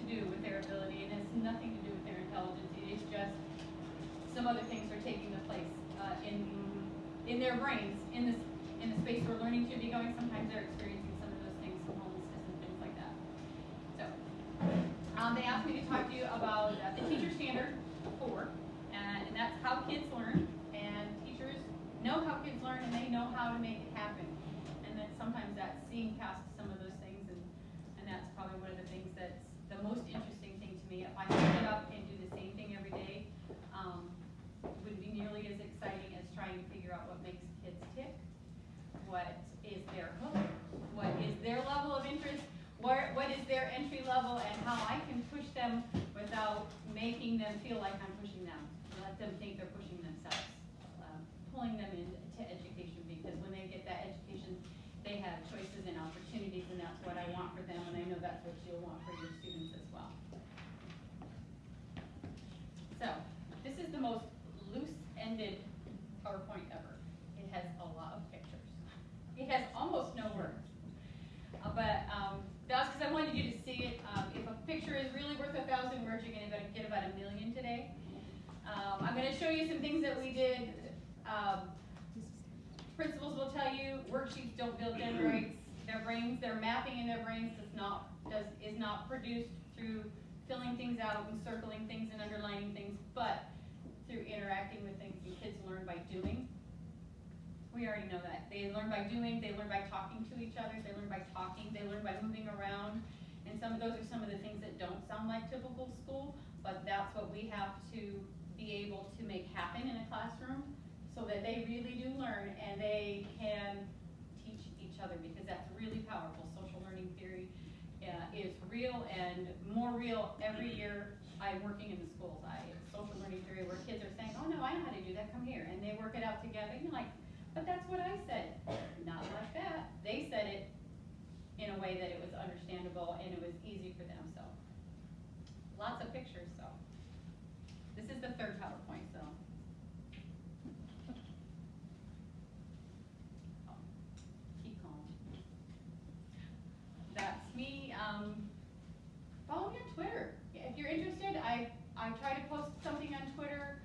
do with their ability, and it's nothing to do with their intelligence. It is just some other things are taking the place in their brains, in the space we're learning to be going. Sometimes they're experiencing some of those things, some homelessness and things like that. So they asked me to talk to you about the teacher standard 4, and that's how kids learn. And teachers know how kids learn, and they know how to make it happen. And then sometimes that's seeing past some of those things, and that's probably one of the things that's the most interesting thing to me. If I could get up and do the same thing every day, it wouldn't be nearly as exciting as trying to figure out what makes kids tick, what is their hook, what is their level of interest, what is their entry level, and how I can push them without making them feel like I'm pushing them. Let them think they're pushing themselves, pulling them into education, because when they get that education, they have choices and opportunities, and that's what I want for them, and I know that's what you'll want for your students as well. So, this is the most loose-ended PowerPoint ever. It has a lot of pictures. It has almost no words. But that's because I wanted you to see it. If a picture is really worth 1,000 words, you're going to get about 1 million today. I'm going to show you some things that we did. Principals will tell you worksheets don't build dendrites. Their brains, their mapping in their brains is not produced through filling things out and circling things and underlining things, but through interacting with things. And kids learn by doing. We already know that. They learn by doing, they learn by talking to each other, they learn by talking, they learn by moving around. And some of those are some of the things that don't sound like typical school, but that's what we have to be able to make happen in a classroom so that they really do learn and they can teach each other, because that's really powerful. Social learning theory is real and more real every year I'm working in the schools. Social learning theory where kids are saying, oh no, I know how to do that, come here. And they work it out together. And you're like, but that's what I said. Not like that. They said it in a way that it was understandable and it was easy for them. So lots of pictures. So this is the third PowerPoint. So keep calm. That's me. Follow me on Twitter if you're interested. I try to post something on Twitter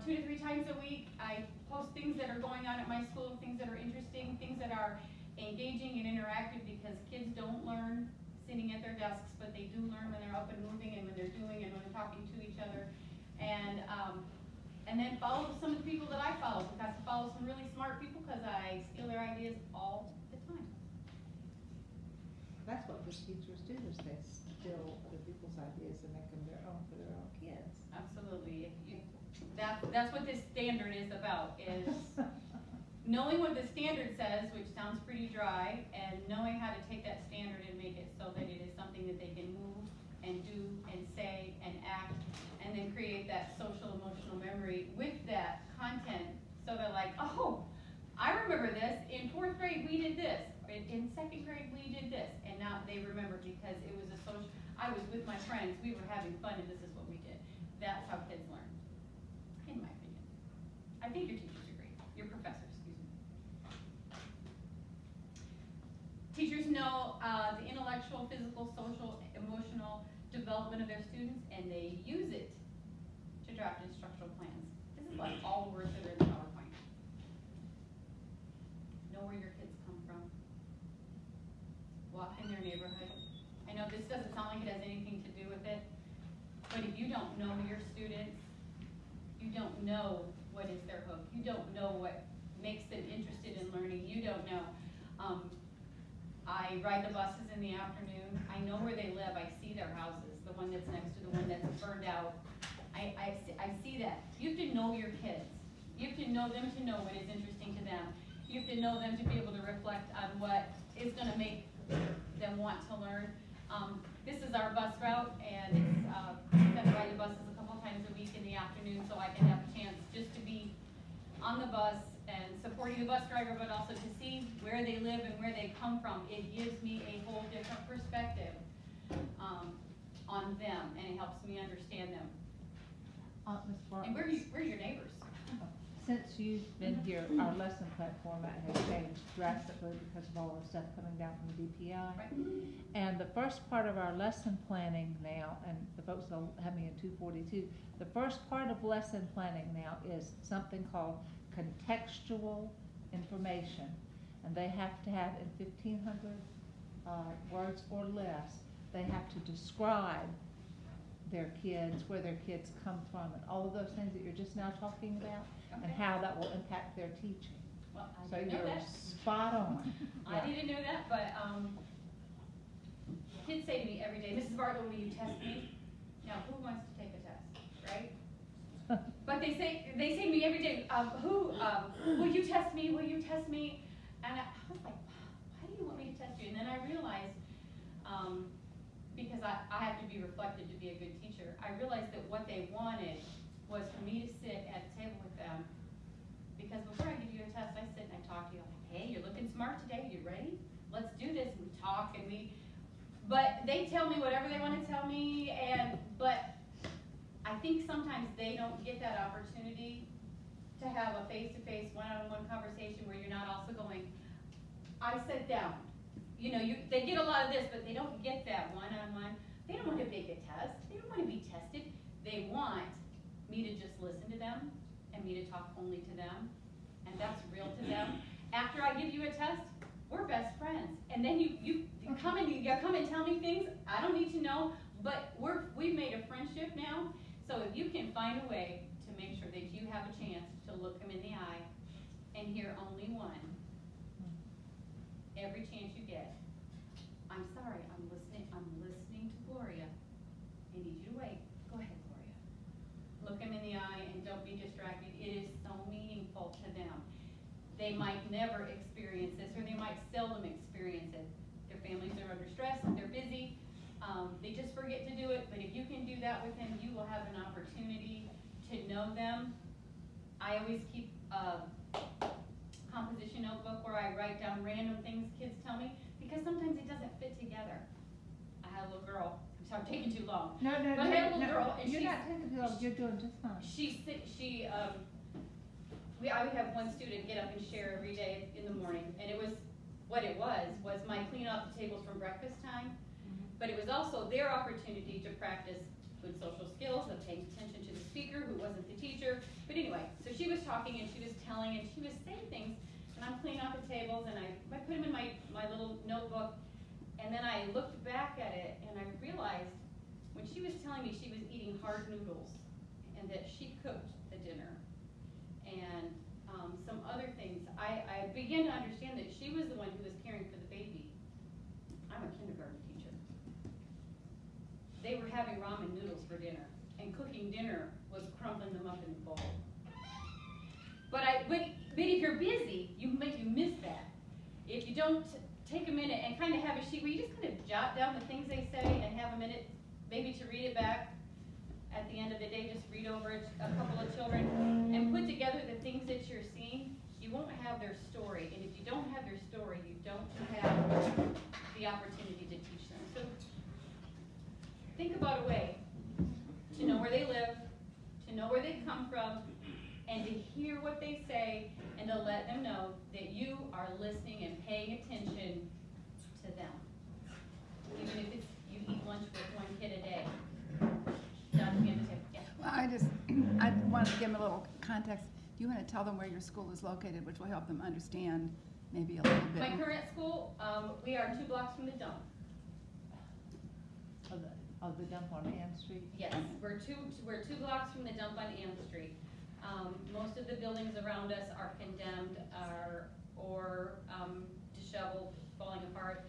2 to 3 times a week. I post things that are going on at my school, things that are interesting, things that are engaging and interactive, because kids don't learn sitting at their desks, but they do learn when they're up and moving and when they're doing and when they're talking to each other. And then follow some of the people that I follow, because I follow some really smart people because I steal their ideas all the time. That's what good teachers do, is they steal other people's ideas and make them their own for their own kids. Absolutely. That's what this standard is about, is knowing what the standard says, which sounds pretty dry, and knowing how to take that standard and make it so that it is something that they can move and do and say and act, and then create that social emotional memory with that content, so they're like, oh, I remember this. In 4th grade we did this. In 2nd grade we did this. And now they remember because it was a social, I was with my friends, we were having fun, and this is what we did. That's how kids learn, in my opinion. I think your teachers are great. Your professors, excuse me. Teachers know the intellectual, physical, social, emotional development of their students, and they use it to draft instructional plans. This is like all words that are in the PowerPoint. Know where your kids come from. Walk in their neighborhood. I know this doesn't sound like it has anything to do with it, but if you don't know your students, you don't know what is their hook. You don't know what makes them interested in learning. You don't know. I ride the buses in the afternoon. I know where they live. I see their houses, the one that's next to the one that's burned out. I see that. You have to know your kids. You have to know them to know what is interesting to them. You have to know them to be able to reflect on what is going to make them want to learn. This is our bus route, and it's I ride the buses a couple times a week in the afternoon, so I can have a chance just to be on the bus and supporting the bus driver, but also to see where they live and where they come from. It gives me a whole different perspective on them, and it helps me understand them. Ms. Barnes. And we're your neighbors. since you've been here, our lesson plan format has changed drastically because of all the stuff coming down from DPI. Right. And the first part of our lesson planning now, and the folks will have me in 242, the first part of lesson planning now is something called contextual information. And they have to have in 1,500 words or less, they have to describe their kids, where their kids come from, and all of those things that you're just now talking about, and Okay. how that will impact their teaching. Well, I So didn't know you're that. spot on. I Yeah. didn't know that, but, kids say to me every day, Mrs. Bartlett, will you test me? Now, who wants to take a test, right? But they say to me every day, will you test me, will you test me? And I was like, why do you want me to test you? And then I realized, because I have to be reflected to be a good teacher, I realized that what they wanted was for me to sit at a table with them. Because before I give you a test, I sit and I talk to you, I'm like, hey, you're looking smart today, you ready? Let's do this. We talk and but they tell me whatever they want to tell me, but I think sometimes they don't get that opportunity to have a face-to-face, one-on-one conversation where you're not also going, I sat down. You know, they get a lot of this, but they don't get that one-on-one. They don't want to take a test. They don't want to be tested. They want me to just listen to them and me to talk only to them, and that's real to them. After I give you a test, we're best friends. And then you come and tell me things I don't need to know, but we've made a friendship now. So if you can find a way to make sure that you have a chance to look them in the eye and hear only one, every chance you get, I'm sorry, I'm listening to Gloria. I need you to wait. Go ahead, Gloria. Look them in the eye and don't be distracted. It is so meaningful to them. They might never experience this, or they might seldom experience it. Their families are under stress, they're busy, they just forget to do it, but if you can do that with them, you will have an opportunity to know them. I always keep a composition notebook where I write down random things kids tell me, because sometimes it doesn't fit together. I had a little girl, I'm sorry, I'm taking too long. No, But I had a little girl, and you're not taking too long, you're doing just fine. I would have one student get up and share every day in the morning, and what it was my clean off the tables from breakfast time, but it was also their opportunity to practice good social skills of paying attention to the speaker who wasn't the teacher. But anyway, so she was talking and she was telling and she was saying things, and I'm cleaning off the tables and I put them in my little notebook, and then I looked back at it and I realized when she was telling me she was eating hard noodles and that she cooked the dinner and some other things, I began to understand that she was the one who was caring for the baby. I'm a kindergarten teacher. They were having ramen noodles for dinner, and cooking dinner was crumbling them up in the bowl. But if you're busy, you miss that. If you don't take a minute and kind of have a sheet where you just kind of jot down the things they say and have a minute maybe to read it back at the end of the day, just read over it, a couple of children, and put together the things that you're seeing, you won't have their story. And if you don't have their story, you don't have the opportunity to teach them. So think about a way to know where they live, to know where they come from, and to hear what they say, and to let them know that you are listening and paying attention to them. Even if it's you eat lunch with one kid a day. Down at the end of the table. Yeah. Well, I wanted to give them a little context. You want to tell them where your school is located, which will help them understand maybe a little bit. My current school, we are 2 blocks from the dump. Of the dump on Ann Street? Yes, we're two blocks from the dump on Ann Street. Most of the buildings around us are condemned or disheveled, falling apart.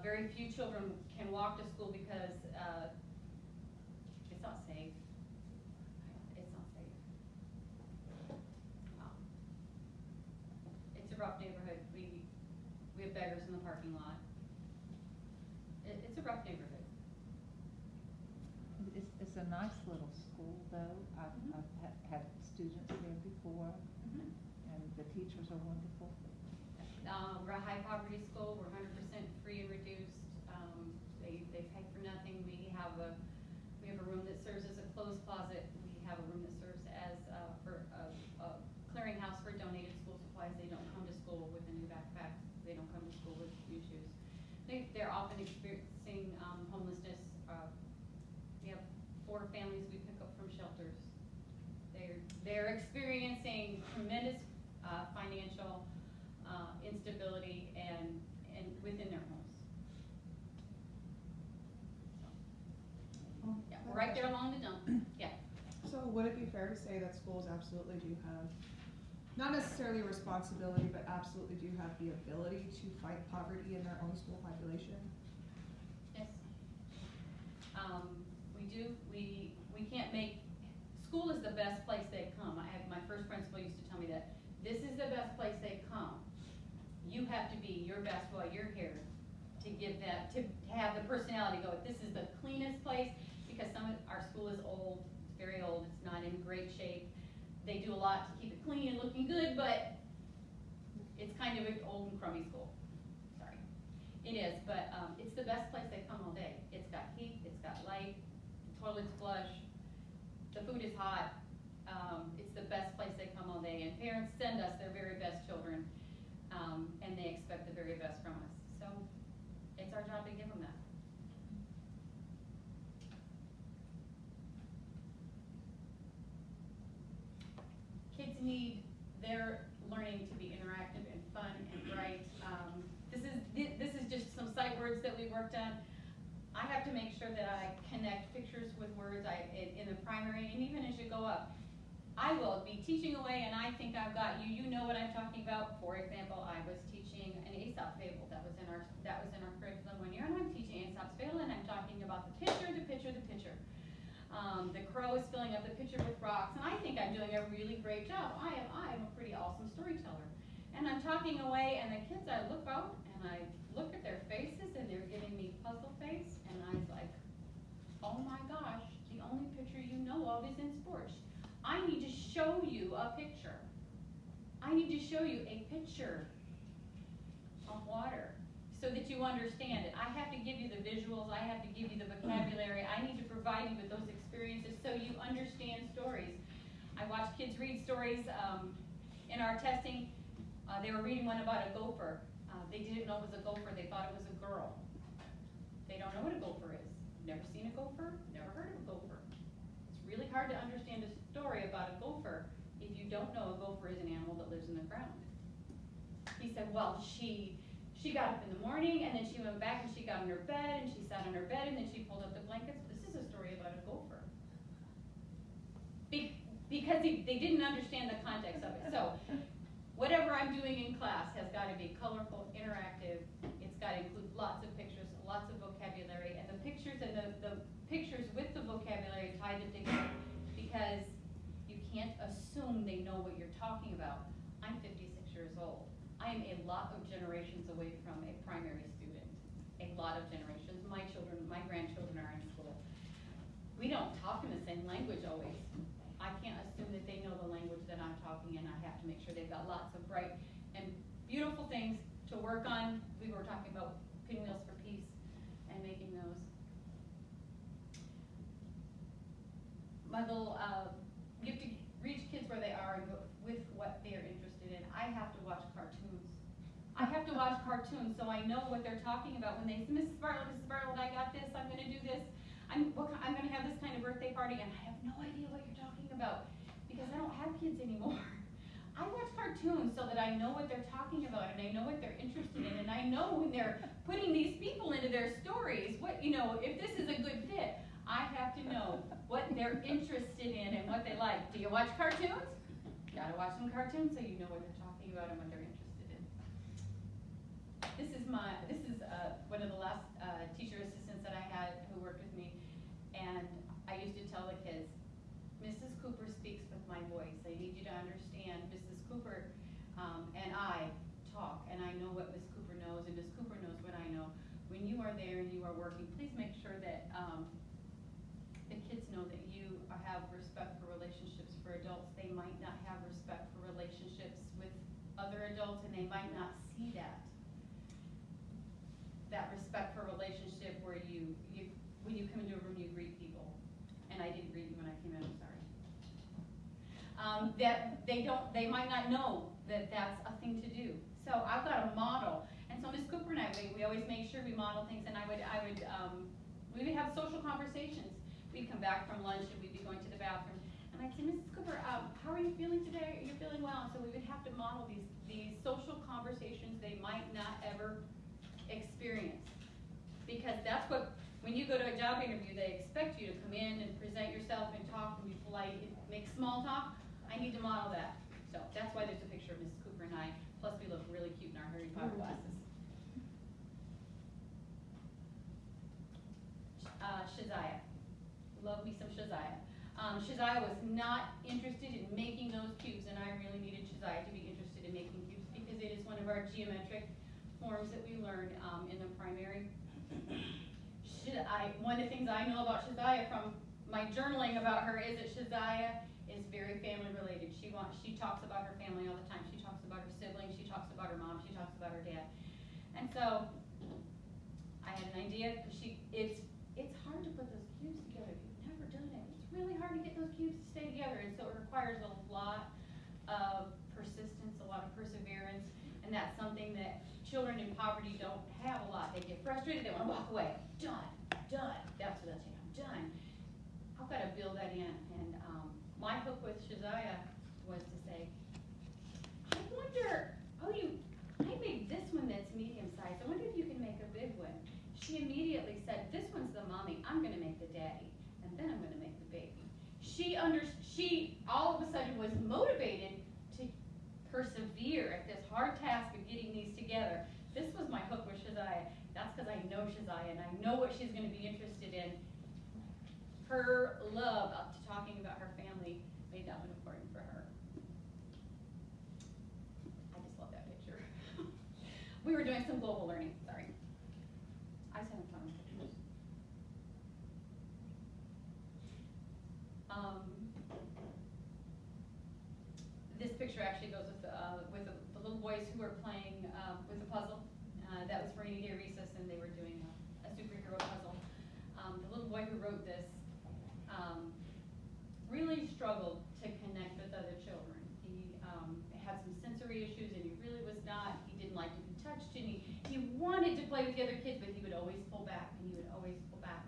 Very few children can walk to school because it's not safe. It's not safe. It's a rough neighborhood. We have beggars in the parking lot. It's a rough neighborhood. It's a nice little school, though. I've had students there before, and the teachers are wonderful. We're a high poverty school. We're 100% free and reduced. They pay for nothing. We have a room that serves as a clothes closet. We have a room that serves as for clearing 4 families we pick up from shelters. They're experiencing tremendous financial instability and within their homes. Yeah, we're right there along the dump. Yeah. So would it be fair to say that schools absolutely do have, not necessarily responsibility, but absolutely do have the ability to fight poverty in their own school population? Yes. We do. We can't make, school is the best place they come. My first principal used to tell me that this is the best place they come. You have to be your best while you're here to give that, to have the personality go, this is the cleanest place, because our school is old, it's very old, it's not in great shape. They do a lot to keep it clean and looking good, but it's kind of an old and crummy school. Sorry. It is, but it's the best place they come all day. It's got heat, it's got light, the toilets flush, the food is hot. It's the best place they come all day, and parents send us their very best children, and they expect the very best from us. So it's our job to give them that. Kids need their learning to be interactive and fun and bright. This is just some sight words that we worked on. I have to make sure that I connect pictures with words in the primary, and even as you go up. I will be teaching away and I think I've got you. You know what I'm talking about. For example, I was teaching an Aesop fable that was in our curriculum one year, and I'm teaching Aesop's fable, and I'm talking about the pitcher. The crow is filling up the pitcher with rocks, and I think I'm doing a really great job. I am a pretty awesome storyteller. And I'm talking away, and the kids, I look out and I look at their faces, and they're giving me puzzle face, and I was like, oh my gosh, the only picture you know of is in sports. I need to show you a picture. I need to show you a picture of water so that you understand it. I have to give you the visuals. I have to give you the vocabulary. I need to provide you with those experiences so you understand stories. I watch kids read stories in our testing. They were reading one about a gopher. They didn't know it was a gopher. They thought it was a girl. They don't know what a gopher is. Never seen a gopher? Never heard of a gopher. It's really hard to understand a story about a gopher if you don't know a gopher is an animal that lives in the ground. He said, well, she got up in the morning, and then she went back and she got in her bed, and she sat on her bed, and then she pulled up the blankets. This is a story about a gopher. Because they didn't understand the context of it. So whatever I'm doing in class has got to be colorful, interactive. It's got to include lots of pictures, lots of vocabulary, and the pictures and the pictures with the vocabulary tie them together, because you can't assume they know what you're talking about. I'm 56 years old. I am a lot of generations away from a primary student. A lot of generations. My children, my grandchildren are in school. We don't talk in the same language always. I can't assume that they know the language that I'm talking in. I have to make sure they've got lots of bright and beautiful things to work on. We were talking about pinwheels for peace and making those. My little, you have to reach kids where they are and go with what they are interested in. I have to watch cartoons. I have to watch cartoons so I know what they're talking about when they say, Mrs. Bartlett, I got this, I'm going to do this. I'm going to have this kind of birthday party, and I have no idea what you're talking about because I don't have kids anymore. I watch cartoons so that I know what they're talking about, and I know what they're interested in, and I know when they're putting these people into their stories, what, you know, if this is a good fit. I have to know what they're interested in and what they like. Do you watch cartoons? Gotta watch some cartoons so you know what they're talking about and what they're interested in. This is one of the last teacher assistants that I had who worked with me, and I used to tell the kids, Mrs. Cooper speaks with my voice. I need you to understand Mrs. Cooper and I talk, and I know what Ms. Cooper knows, and Ms. Cooper knows what I know. When you are there and you are working, please make sure that the kids know that you have respect for relationships for adults. They might not have respect for relationships with other adults, and they might not see that respect for relationship where when you come into a room you greet people. And I didn't greet you when I came in, I'm sorry. That they might not know that that's a thing to do. So I've got a model. And so Ms. Cooper and I, we always make sure we model things, and we would have social conversations. we'd come back from lunch and we'd be going to the bathroom. And I'd say, Mrs. Cooper, how are you feeling today? Are you feeling well? And so we would have to model these social conversations they might not ever experience. Because that's what, when you go to a job interview, they expect you to come in and present yourself and talk and be polite and make small talk. I need to model that. So that's why there's a picture of Mrs. Cooper and I. Plus we look really cute in our Harry Potter glasses. Shazia. Love me some Shazia. Shazia was not interested in making those cubes, and I really needed Shazia to be interested in making cubes because it is one of our geometric forms that we learned in the primary. One of the things I know about Shazia from my journaling about her is that Shazia is very family related. She talks about her family all the time. She talks about her siblings. She talks about her mom. She talks about her dad. And so I had an idea. It's hard to put those cubes together if you've never done it. It's really hard to get those cubes to stay together, and so it requires a lot of persistence, a lot of perseverance, and that's something that children in poverty don't have a lot. They get frustrated, they want to walk away. Done. That's what they'll say, I'm done. I've got to build that in, and my hook with Shazia was to say, I wonder, I made this one that's medium sized. I wonder if you can make a big one. She immediately said, this one's the mommy, I'm going to make the daddy, and then I'm going to make the baby. She all of a sudden was motivated to persevere at this hard task of getting these together. This was my hook with Shazia. That's because I know Shazia, and I know what she's going to be interested in. Her love up to talking about her family made that one important for her. I just love that picture. We were doing some global learning, sorry. I was having fun with pictures. This picture actually goes with the little boys who were playing with a puzzle. That was Rainy Day Recess, and they were doing a superhero puzzle. The little boy who wrote this really struggled to connect with other children. He had some sensory issues, and he really was not. He didn't like to be touched, and he wanted to play with the other kids, but he would always pull back, and he would always pull back.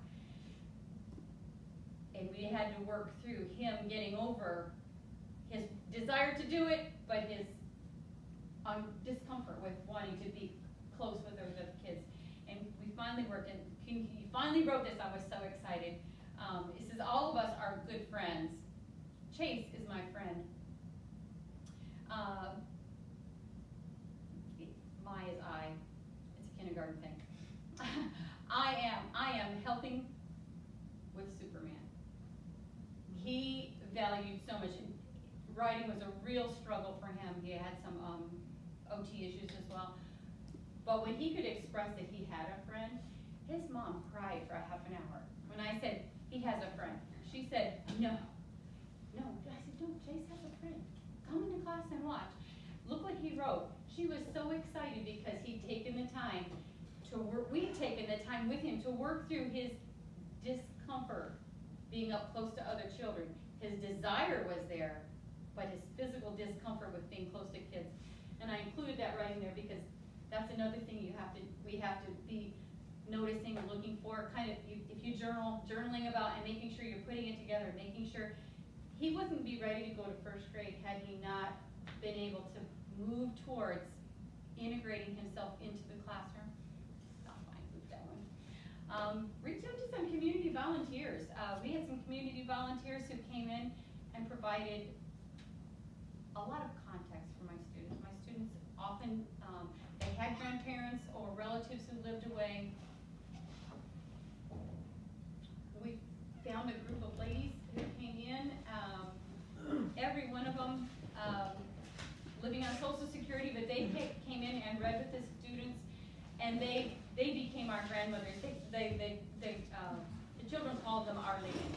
And we had to work through him getting over his desire to do it, but his discomfort with wanting to be close with those other kids. And we finally worked, and he finally wrote this. I was so excited. It says, all of us are good friends. Chase is my friend. My is I. It's a kindergarten thing. I am helping with Superman. He valued so much. Writing was a real struggle for him. He had some OT issues as well. But when he could express that he had a friend, his mom cried for a half an hour. When I said, he has a friend, she said, no. I said, no, Chase has a friend. Come into class and watch. Look what he wrote. She was so excited because he'd taken the time to work, we'd taken the time with him to work through his discomfort being up close to other children. His desire was there, but his physical discomfort with being close to kids. And I included that writing there because that's another thing we have to be noticing and looking for. Kind of, if you journaling about and making sure you're putting it together, making sure he wouldn't be ready to go to first grade had he not been able to move towards integrating himself into the classroom. I'll find that one. Reach out to some community volunteers. We had some community volunteers who came in and provided a lot of context for my students. My students often, they had grandparents or relatives who lived away. We found a group of ladies who came in, every one of them living on Social Security, but they came in and read with the students, and they became our grandmothers. The children called them Our Ladies.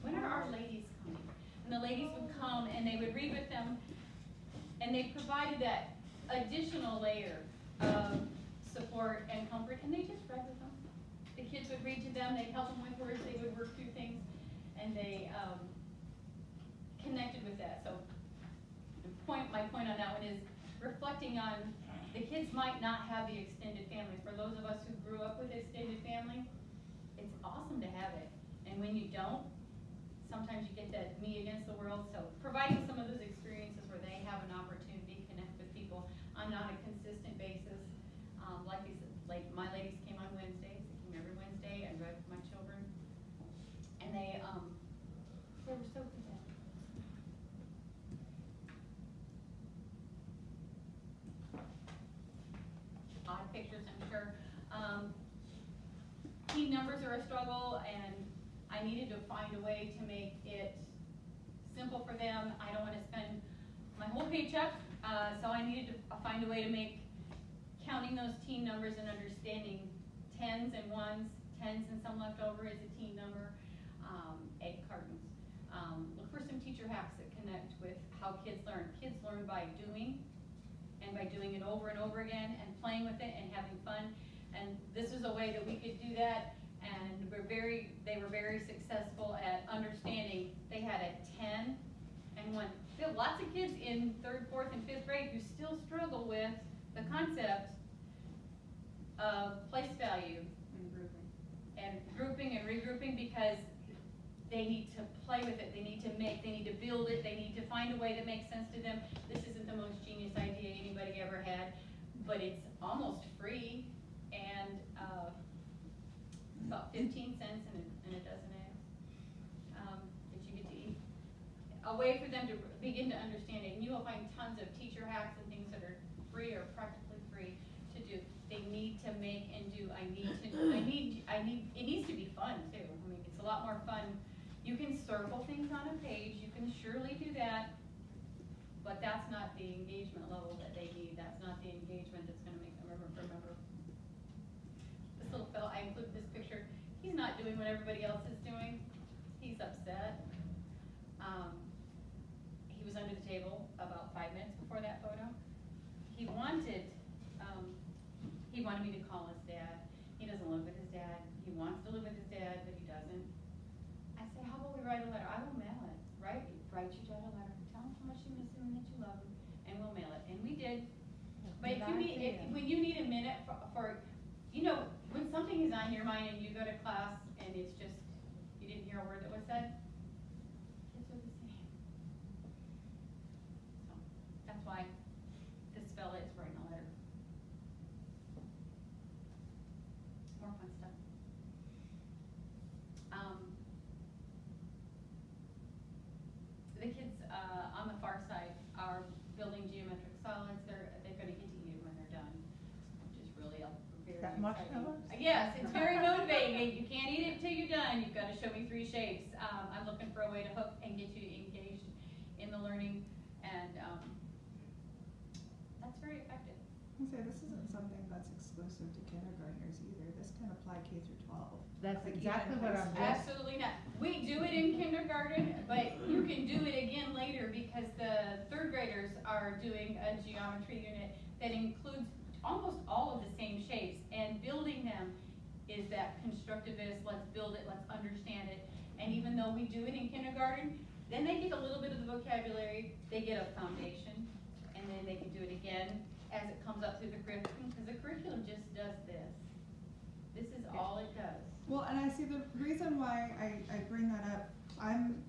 When are Our Ladies coming? And the ladies would come and they would read with them, and they provided that additional layer of support and comfort, and they just read with them. The kids would read to them, they'd help them with words, they would work through things, and they connected with that. So my point on that one is reflecting on the kids might not have the extended family. For those of us who grew up with extended family, it's awesome to have it. And And when you don't, sometimes you get that me against the world. So providing some of those experiences where they have an opportunity to connect with people on not a consistent basis. Like these, like my ladies came on Wednesdays. They came every Wednesday. I read with my children, and they were so content. Odd pictures, I'm sure. Team numbers are a struggle, and I needed to find a way to make it simple for them. I don't want to spend my whole paycheck, so I needed to find a way to make counting those team numbers and understanding tens and ones, tens and some left over is a team number, egg cartons. Look for some teacher hacks that connect with how kids learn. Kids learn by doing, and by doing it over and over again, and playing with it and having fun. And this is a way that we could do that, and they were very successful at understanding. They had a 10 and 1. There are lots of kids in 3rd, 4th, and 5th grade who still struggle with the concept of place value and grouping and regrouping, because they need to play with it, they need to build it, they need to find a way that makes sense to them. This isn't the most genius idea anybody ever had, but it's almost free, and about 15 cents and a dozen eggs that you get to eat. A way for them to begin to understand it, and you will find tons of teacher hacks and things that are free or practically free to do. They need to make and do. It needs to be fun too. I mean, it's a lot more fun. You can circle things on a page. You can surely do that, but that's not the engagement level that they need. That's not the engagement that's going to make them remember. This little fellow, I included this picture. He's not doing what everybody else is doing. He's upset. He was under the table about 5 minutes before that photo. He wanted me to call his dad. He doesn't live with his dad. He wants to live with his dad, but he doesn't. I say, how about we write a letter? I will mail it. Write your dad a letter. Tell him how much you miss him and that you love him, and we'll mail it. And we did. But when you need a minute for, when something is on your mind and you go to class and it's just, you didn't hear a word that was said, kids are the same. So that's why this fella is writing a letter. More fun stuff. The kids on the far side are building geometric solids. They're going to get to eat it when they're done, which is really very That exciting. marshmallows? Yes, it's very motivating. You can't eat it until you're done. You've got to show me 3 shapes. I'm looking for a way to hook and get you engaged in the learning, and that's very effective. I say this isn't something that's exclusive to kindergartners either. This can apply K through 12. That's Like exactly even what high I'm school. just. Absolutely not. We do it in kindergarten, but you can do it again later, because the 3rd graders are doing a geometry unit that includes almost all of the same shapes, and building them is that constructivist, let's build it, let's understand it. And even though we do it in kindergarten, then they get a little bit of the vocabulary, they get a foundation, and then they can do it again as it comes up through the curriculum, because the curriculum just does this. This is all it does. Well, and I see the reason why I bring that up, I'm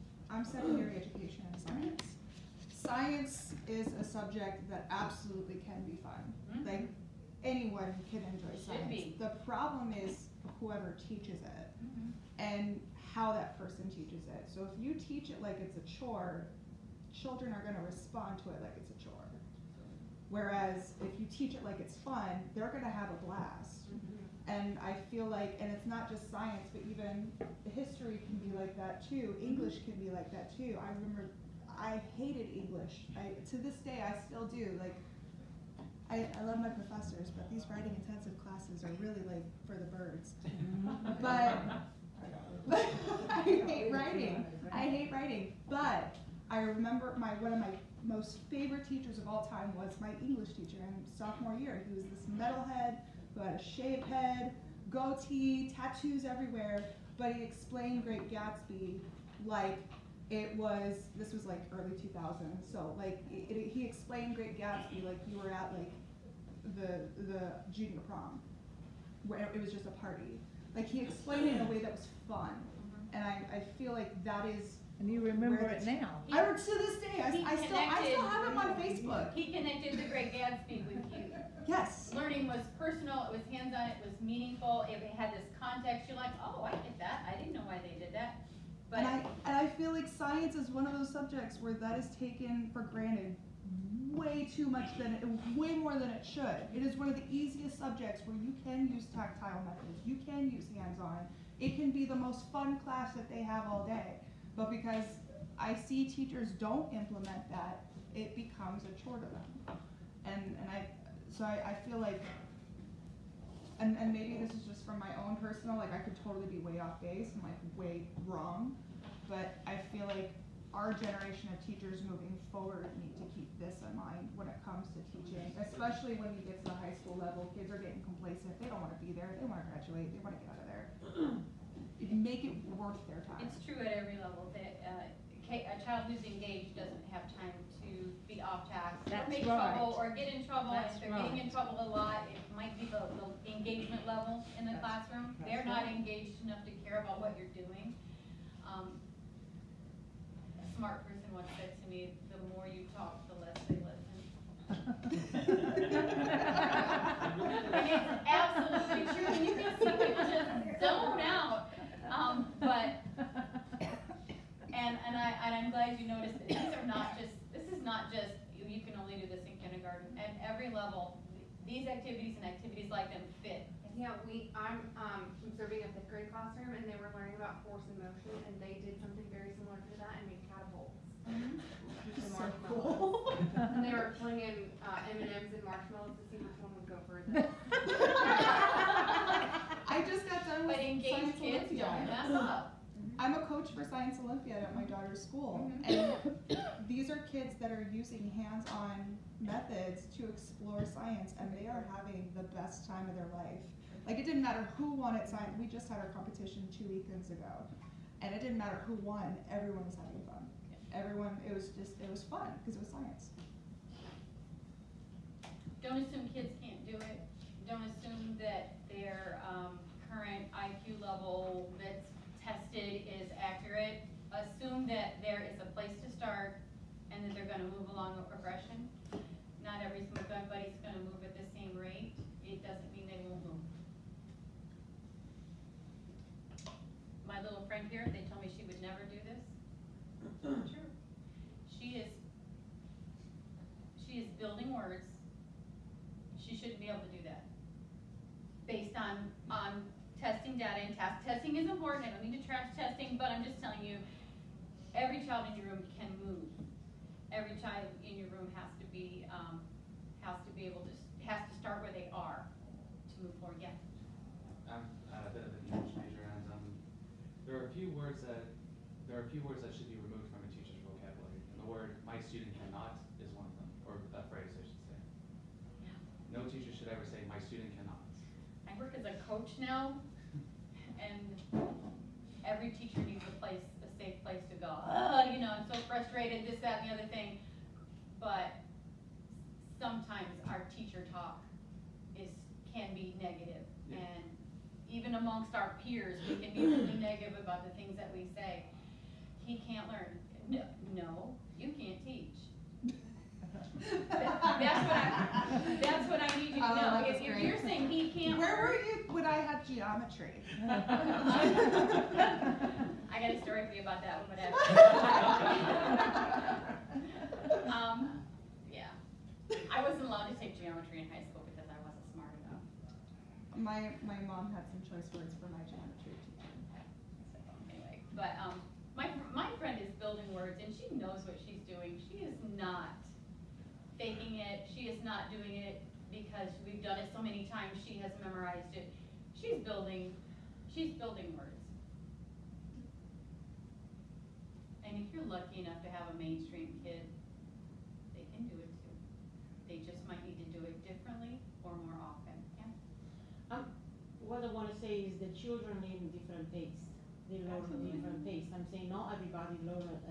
secondary education in science. Science is a subject that absolutely can be fun. Mhm. Like, anyone can enjoy Should science. be. The problem is whoever teaches it and how that person teaches it. So if you teach it like it's a chore, children are gonna respond to it like it's a chore. Whereas if you teach it like it's fun, they're gonna have a blast. And I feel like, and it's not just science, but even history can be like that too. English can be like that too. I remember I hated English. To this day, I still do. Like, I love my professors, but these writing intensive classes are really like for the birds. But I hate writing. I hate writing. But I remember one of my most favorite teachers of all time was my English teacher in sophomore year. He was this metalhead who had a shaved head, goatee, tattoos everywhere, but he explained Great Gatsby like it was, this was like early 2000s, so like he explained Great Gatsby like you were at like the junior prom, where it was just a party. Like he explained it in a way that was fun. And I feel like that is, And you remember Where it it's- now. I to this day, He I still have him on Facebook. He connected the Great Gatsby with you. Yes. Learning was personal, it was hands-on, it was meaningful, it had this context, you're like, oh, I get that, I didn't know why they did that. But And I feel like science is one of those subjects where that is taken for granted way too much way more than it should. It is one of the easiest subjects where you can use tactile methods, you can use hands-on. It can be the most fun class that they have all day. But because I see teachers don't implement that, it becomes a chore to them. So I feel like, and maybe this is just from my own personal, like I could totally be way off base and like way wrong, but I feel like our generation of teachers moving forward need to keep this in mind when it comes to teaching, especially when you get to the high school level. Kids are getting complacent, they don't want to be there, they want to graduate, they want to get out of there. Make it worth their time. it's true at every level that a child who's engaged doesn't have time to be off task or That's make right. trouble or get in trouble. That's If they're getting right. in trouble a lot, it might be the engagement level in the classroom. that's They're not right. engaged enough to care about what you're doing. A smart person once said to me, the more you talk, the less they listen. And it's absolutely true, and you can see people just zone out. And I'm glad you noticed that this is not just, you can only do this in kindergarten. At every level, these activities and activities like them fit. Yeah, I'm observing a 5th grade classroom, and they were learning about force and motion, and they did something very similar to that and made catapults. And So marshmallows. cool. And they were flinging M&Ms and marshmallows to see which one would go further. I just got done with But engaged Science kids Olympiad. don't mess up. I'm a coach for Science Olympiad at my daughter's school, Mhm. and these are kids that are using hands-on methods to explore science, and they are having the best time of their life. Like, it didn't matter who won at science. We just had our competition 2 weekends ago, and it didn't matter who won. Everyone was having fun. It was fun because it was science. Don't assume kids can't do it. Don't assume that their current IQ level that's tested is accurate. Assume that there is a place to start and that they're gonna move along a progression. Not everybody's gonna move at the same rate. It doesn't mean they won't move. My little friend here, they told me she would never do this. It's not true. She is building words. She shouldn't be able to do that. Based on testing data, and testing is important. I don't mean to trash testing, but I'm just telling you, every child in your room can move. Every child in your room has to be has to start where they are to move forward. Yeah. I'm a bit of an English major, and there are a few words that should be removed from a teacher's vocabulary. And the word "my student cannot" is one of them, or a phrase I should say. Yeah. No teacher should ever say "my student cannot." I work as a coach now, and every teacher needs a safe place to go. I'm so frustrated, this, that, and the other thing. But sometimes our teacher talk can be negative, Yeah. and even amongst our peers, we can be really negative about the things that we say. He can't learn. No, you can't teach. That's what I need you to Oh, know. that was If great. you're saying he can't Where learn. were you when I had geometry? I got a story for you about that one, but yeah. I wasn't allowed to take geometry in high school because I wasn't smart enough. My mom had some choice words for my geometry teacher. So anyway, but my friend is building words and she knows what she's doing. She is not faking it. She is not doing it because we've done it so many times. She has memorized it. She's building words. And if you're lucky enough to have a mainstream kid, they can do it too. They just might need to do it differently or more often. Yeah. What I want to say is that children learn at different pace. They learn at different pace. I'm saying not everybody learn at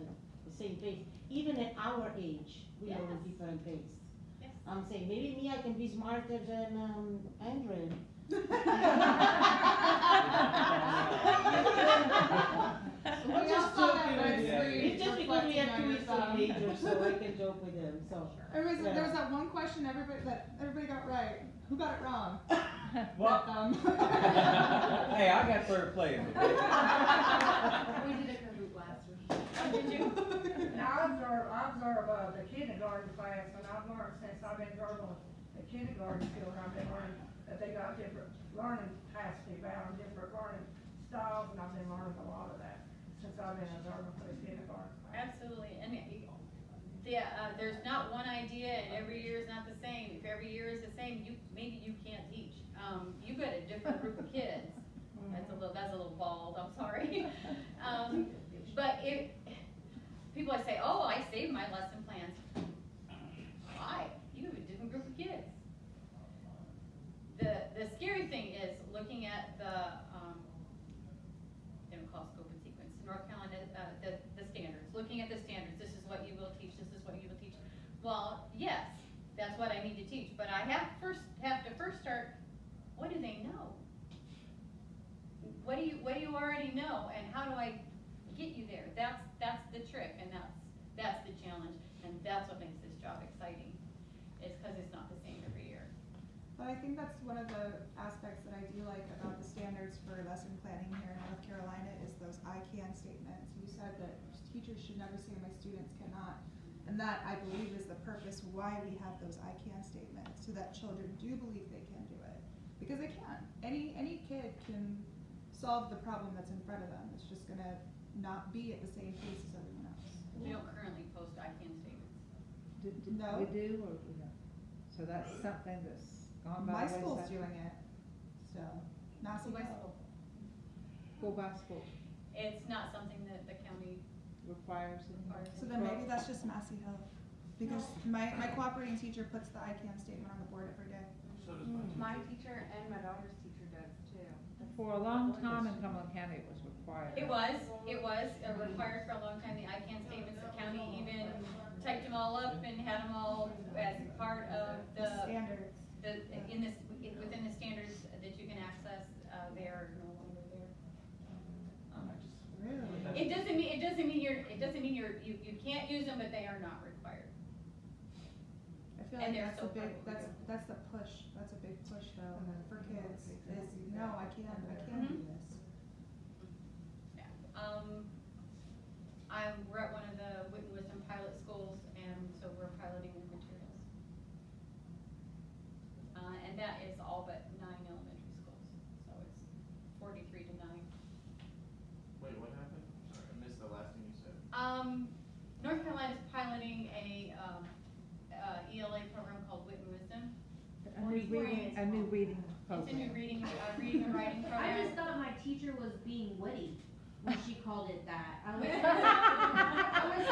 the same pace. Even at our age, we learn at Yes. different pace. Yes. I'm saying maybe me, I can be smarter than Andrew. I'm We all just saw that joking red with you. screen It's just because we reflecting have on two your little thumb. teenagers, so I can joke with them, so. Yeah. There was that one question everybody got right. Who got it wrong? Well, That hey, I got third place. We did a Kahoot last week. Oh, did you? And I observe the kindergarten class, and I've learned since I've been observing the kindergarten children, I've been learning that they got different learning capacity, about different learning styles, and I've been learning a lot of that since I've been observing for the kindergarten class. Absolutely, and there's not one idea, and every year is not the same. If every year is the same, maybe you can't teach. You got a different group of kids. That's a little bald, I'm sorry. But people I say, oh, I saved my lesson plans. Why? You have a different group of kids. The scary thing is looking at the, they don't call it scope and sequence, North Carolina, the standards, looking at the standards, this is what you will teach, this is what you will teach. Well, yes, that's what I need to teach, but I have to first start, what do they know? What do you already know, and how do I get you there? That's the trick, and that's the challenge, and that's what makes this job exciting. It's because it's not the same every year. But I think that's one of the aspects that I do like about the standards for lesson planning here in North Carolina is those I can statements. You said that teachers should never say my students cannot. And that, I believe, is the purpose why we have those I can statements, so that children do believe they can do it. Because they can. Any kid can solve the problem that's in front of them. It's just gonna not be at the same pace as everyone else. We don't currently post I can statements. No. We do, or we don't? So that's something that's gone by My the school's wayside. doing it still. Massey By Hill. School by school It's not something that the county requires it. requires. So then maybe that's just Massey Hill. Because my cooperating teacher puts the I can statement on the board every day. So does my My teacher and my daughter's teacher does too. For a long time in Cumberland County, it was required. It was required for a long time, the I can statements, the county even typed them all up and had them all as part of the, Standards. within the standards that you can access, they are no longer there. Really? It doesn't mean you can't use them, but they are not required. I feel And like they're that's so a big, fun. that's the push, that's a big push though, for kids, is, no, I can do Mhm. this. Yeah. We're at one of the Witten Wisdom pilot schools, and so we're piloting the materials. And that is all but 9 elementary schools, so it's 43 to 9. Wait, what happened? Sorry, I missed the last thing you said. North Carolina's piloting a ELA program called Witten Wisdom. A new reading program. It's a new reading and writing program. I just thought my teacher was being witty when she called it that. I was like, why does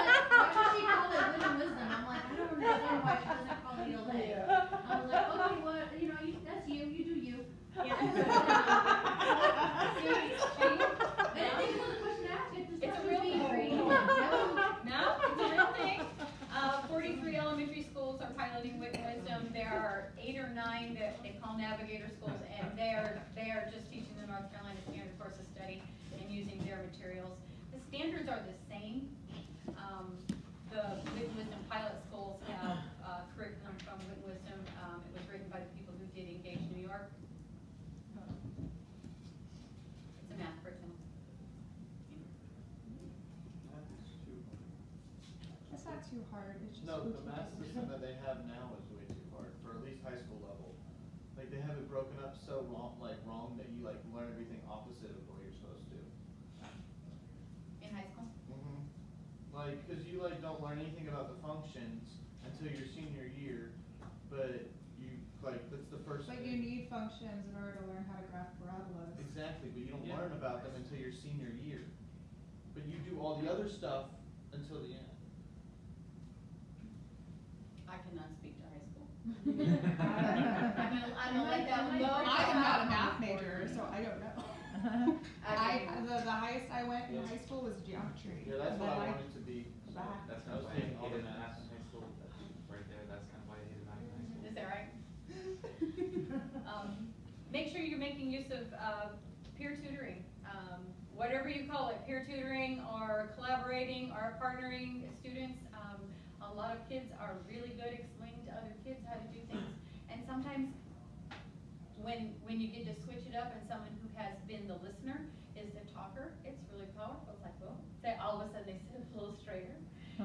she call it wit and wisdom? I'm like, I don't understand why she doesn't call it ELA. I was like, okay, well, that's you do you. Yeah. I didn't think it was a question to ask, it's It's a real being thing. free. No, it's a real thing. 43 elementary schools are piloting Witten Wisdom. There are 8 or 9 that they call navigator schools, and they are just teaching the North Carolina Standard Course of Study and using their materials. The standards are the same. The Witten Wisdom pilot schools have curriculum from Witten Wisdom. It was written by the people who did Engage New York. It's a math curriculum. It's not too hard, it's just. No, the math system that they have now is way too hard, for at least high school level. Like, they have it broken up so wrong that you like learn everything opposite of the way you're supposed to. In high school? Mm-hmm. Like, cause you like don't learn anything about the functions until your senior year, but you, like, that's the first But thing. you need functions in order to learn how to graph parabolas. Exactly, but you don't Yeah. learn about them until your senior year. But you do all the other stuff until the end. I cannot speak to high school. I'm gonna let that one go. I am not a math major, so I don't know. The highest I went in high school was geometry. Yeah, that's and what then I wanted to be. So back. That's I kind of was why I taking all hated the math math. in high school. That's right there. That's kind of why I hated math in high school. Is that right? Make sure you're making use of peer tutoring. whatever you call it, peer tutoring or collaborating or partnering students. A lot of kids are really good at explaining to other kids how to do things. And sometimes when you get to switch it up and someone who has been the listener is the talker, it's really powerful. It's like, well, all of a sudden they sit up a little straighter.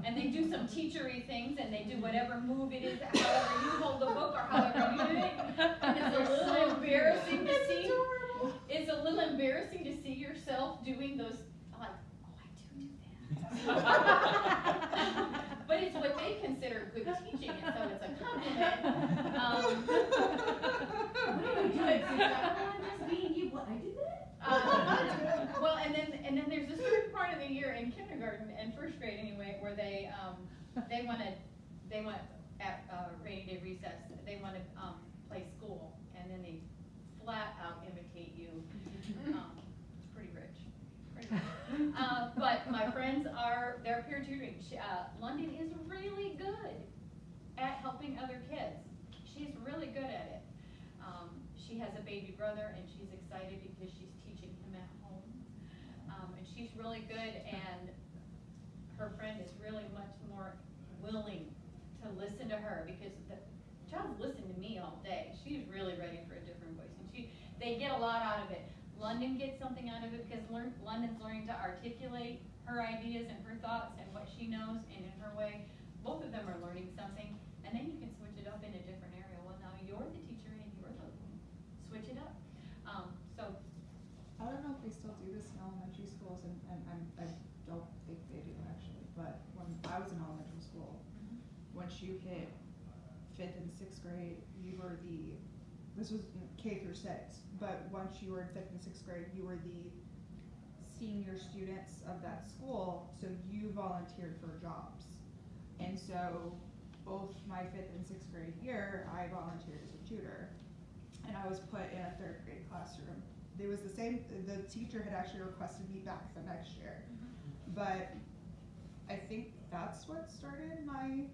And they do some teachery things, and they do whatever move it is, however you hold the book or however you do it. And it's a little embarrassing to see. It's a little embarrassing to see yourself doing those, like, oh, I do that. But it's what they consider good teaching, and so it's a compliment. What are you doing? I'm just being you. What, I did that? Well, and then there's a certain part of the year in kindergarten and first grade anyway, where they want at rainy day recess, they want to play school, and then they flat out imitate you. It's pretty rich. But my friends they're peer tutoring. London is really good at helping other kids. She's really good at it. She has a baby brother, and she's excited because she's teaching him at home. And she's really good, and her friend is really much more willing to listen to her because the child's listened to me all day. She's really ready for a different voice, and they get a lot out of it. London gets something out of it because London's learning to articulate her ideas and her thoughts and what she knows, and in her way, both of them are learning something, and then you can switch it up in a different area. Well, now you're the teacher and you're the switch it up. So I don't know if they still do this in elementary schools, and I don't think they do actually, but when I was in elementary school, once you hit 5th and 6th grade, this was K through 6, but once you were in 5th and 6th grade, you were the senior students of that school, so you volunteered for jobs. And so both my 5th and 6th grade year, I volunteered as a tutor, and I was put in a 3rd grade classroom. It was the same, the teacher had actually requested me back the next year. But I think that's what started my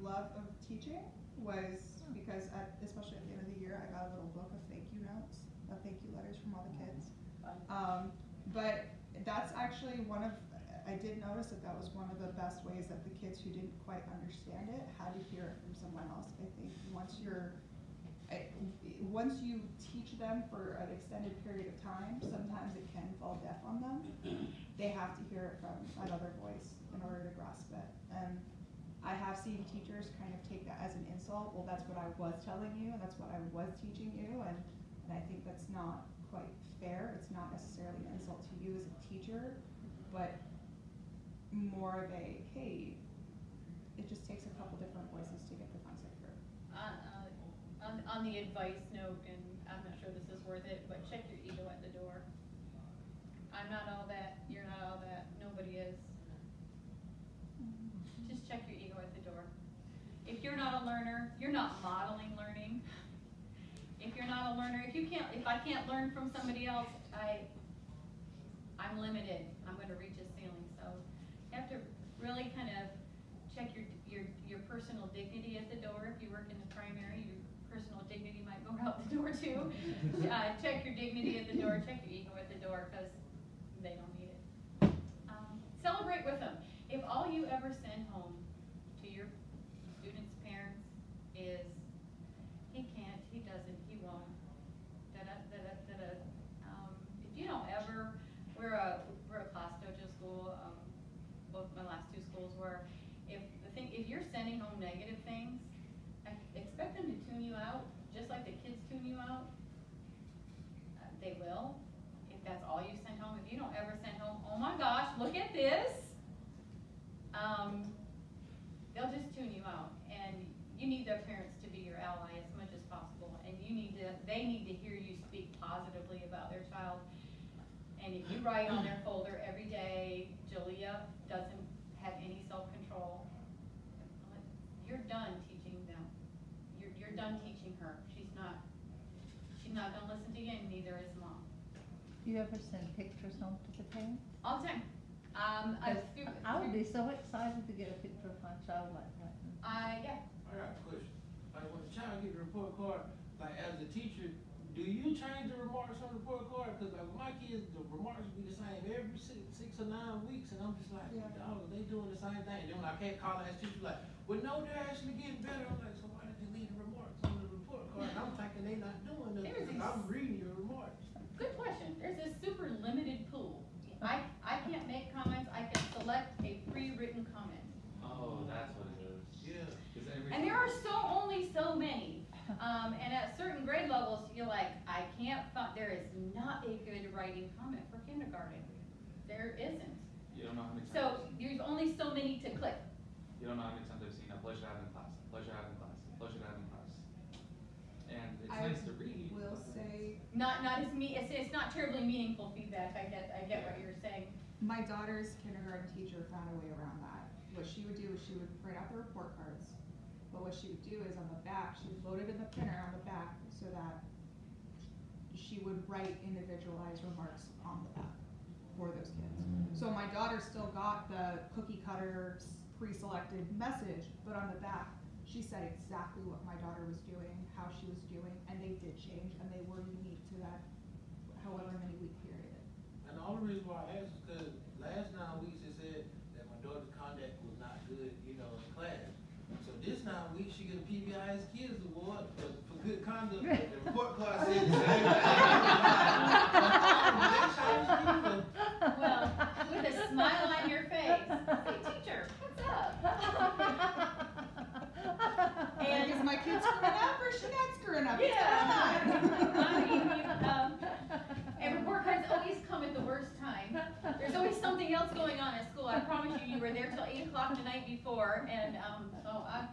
love of teaching, was because especially at the end of the year, I got a little book of thank you notes, of thank you letters from all the kids. But that's actually I did notice that was one of the best ways that the kids who didn't quite understand it had to hear it from someone else. I think once you teach them for an extended period of time, sometimes it can fall deaf on them. They have to hear it from another voice in order to grasp it. And I have seen teachers kind of take that as an insult. Well, that's what I was telling you, and that's what I was teaching you, and I think that's not quite fair. It's not necessarily an insult to you as a teacher, but more of a, hey, it just takes a couple different voices to get the concept through. On the advice note, and I'm not sure this is worth it, but check your ego at the door. I'm not all that, you're not all that, nobody is. Just check your ego at the door. If you're not a learner, you're not modeling learning. If you're not a learner, if I can't learn from somebody else, I'm limited. I'm going to reach a ceiling. So you have to really kind of check your personal dignity at the door. If you work in the primary, your personal dignity might go out the door too. Check your dignity at the door. Check your ego at the door, because they don't need it. Celebrate with them. If all you ever send home to your students' parents is, he can't, he doesn't, he won't, if you don't ever, we're a class dojo school, both my last two schools were, if you're sending home negative things, expect them to tune you out, just like the kids tune you out. They will, if that's all you send home. If you don't ever send home, oh my gosh, look at this, they'll just tune you out. And you need their parents to be your ally as much as possible, and they need to hear you speak positively about their child. And if you write on their folder every day, Julia doesn't have any self-control, you're done teaching them. You're done teaching her. She's not gonna listen to you, and neither is mom. Do you ever send pictures home to the parents? All the time. I would be so excited to get a picture of my child like that. Yeah. I got a question. Like when the child gets a report card, like as a teacher, do do you change the remarks on the report card? Cause like with my kids, the remarks be the same every 6 or 9 weeks, and I'm just like, dog, they doing the same thing. And then when I can't call that teacher, like, well, no, they're actually getting better. I'm like, so why did you leave the remarks on the report card? And I'm thinking they not doing There's nothing. these- I'm reading your remarks. Good question. There's a super limited pool. I can't make comments, I can select a pre-written comment. Oh, that's what it is. Yeah. Is every And there are only so many. And at certain grade levels, you're like, I can't find, there is not a good writing comment for kindergarten. There isn't. You don't know how many times. So there's only so many to click. You don't know how many times I've seen a pleasure having class, pleasure having class, pleasure having class. And it's I nice to read. will but- say, Not as it's not terribly meaningful feedback. I get what you're saying. my daughter's kindergarten teacher found a way around that. What she would do is she would print out the report cards, but what she would do is on the back, she would load it in the printer on the back so that she would write individualized remarks on the back for those kids. So my daughter still got the cookie cutter pre-selected message, but on the back, she said exactly what my daughter was doing, how she was doing, and they did change, and they were unique to that however many week period. And the only reason why I asked is because last 9 weeks it said that my daughter's conduct was not good, you know, in class. So this 9 weeks she get a PBIS Kids Award for good conduct. The report card said the same thing. They changed either. Well, with a smile on your face. Hey, teacher, what's up? And is my kid screwing up or is she not screwing up? Yeah. I mean, and report cards always come at the worst time. There's always something else going on at school. I promise you, you were there till 8 o'clock the night before, and so I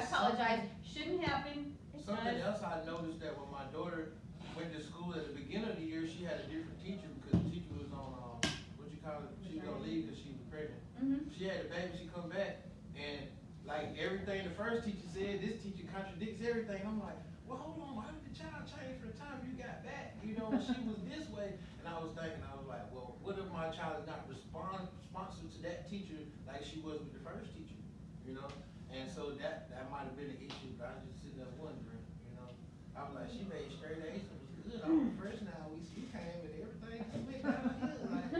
apologize. Shouldn't happen. It Something does. else I noticed that when my daughter went to school at the beginning of the year, she had a different teacher because the teacher was on, what you call it, she was on leave because she was pregnant. Mhm. She had a baby, she come back, and like everything the first teacher said, this teacher contradicts everything. I'm like, well, hold on, why did the child change from the time you got back? You know, when she was this way. And I was thinking, I was like, well, what if my child is not responsive to that teacher like she was with the first teacher? You know? And so that might have been an issue, but I was just sitting there wondering, you know. I was like, she made straight A's and was good. On the first 9 weeks, she came and everything just went downhill, like,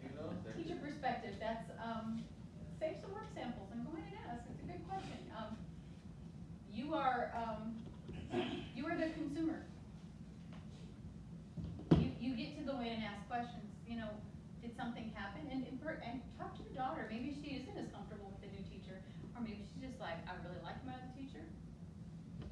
you know. Teacher perspective, that's, save some work samples and go ahead and ask, it's a good question. You are the consumer. You get to go in and ask questions, you know, did something happen? And talk to your daughter, maybe she isn't as comfortable with the new teacher, or maybe she's just like, I really like my other teacher.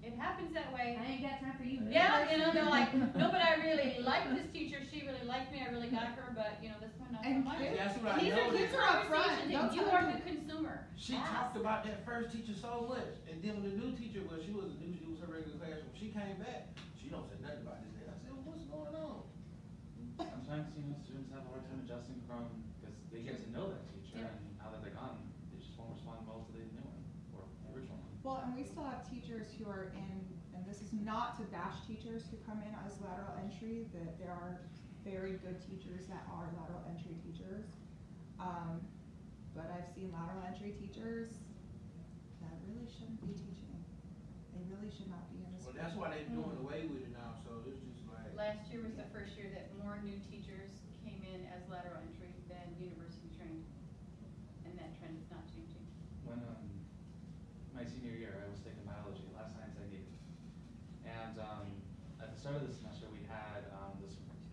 It happens that way. I ain't got time for you. Yeah, you know, they're like, no, but I really like this teacher, she really liked me, I really got her, but, you know, this one not so And much. That's what I These are noticed. good Kids are upfront. conversations, They'll and you tell are you. the consumer. She talked about that first teacher so much, and then when the new teacher, well, she was new, she was her regular classroom. She came back, she don't say nothing about this. I said, well, what's going on? Sometimes, you know, students have a hard time adjusting from, because they get to know that teacher, Yeah. and now that they're gone, they just won't respond well to the new one, or the original one. Well, and we still have teachers who are in, and this is not to bash teachers who come in as lateral entry, that there are very good teachers that are lateral entry teachers. But I've seen lateral entry teachers that really shouldn't be teaching. They really should not be in this. Well, that's why they're doing away with it now, so it's just like. Last year was the first year that more new teachers came in as lateral entry than university trained, and that trend is not changing. When, my senior year, I was taking biology, last science I needed. And, at the start of the semester, we had,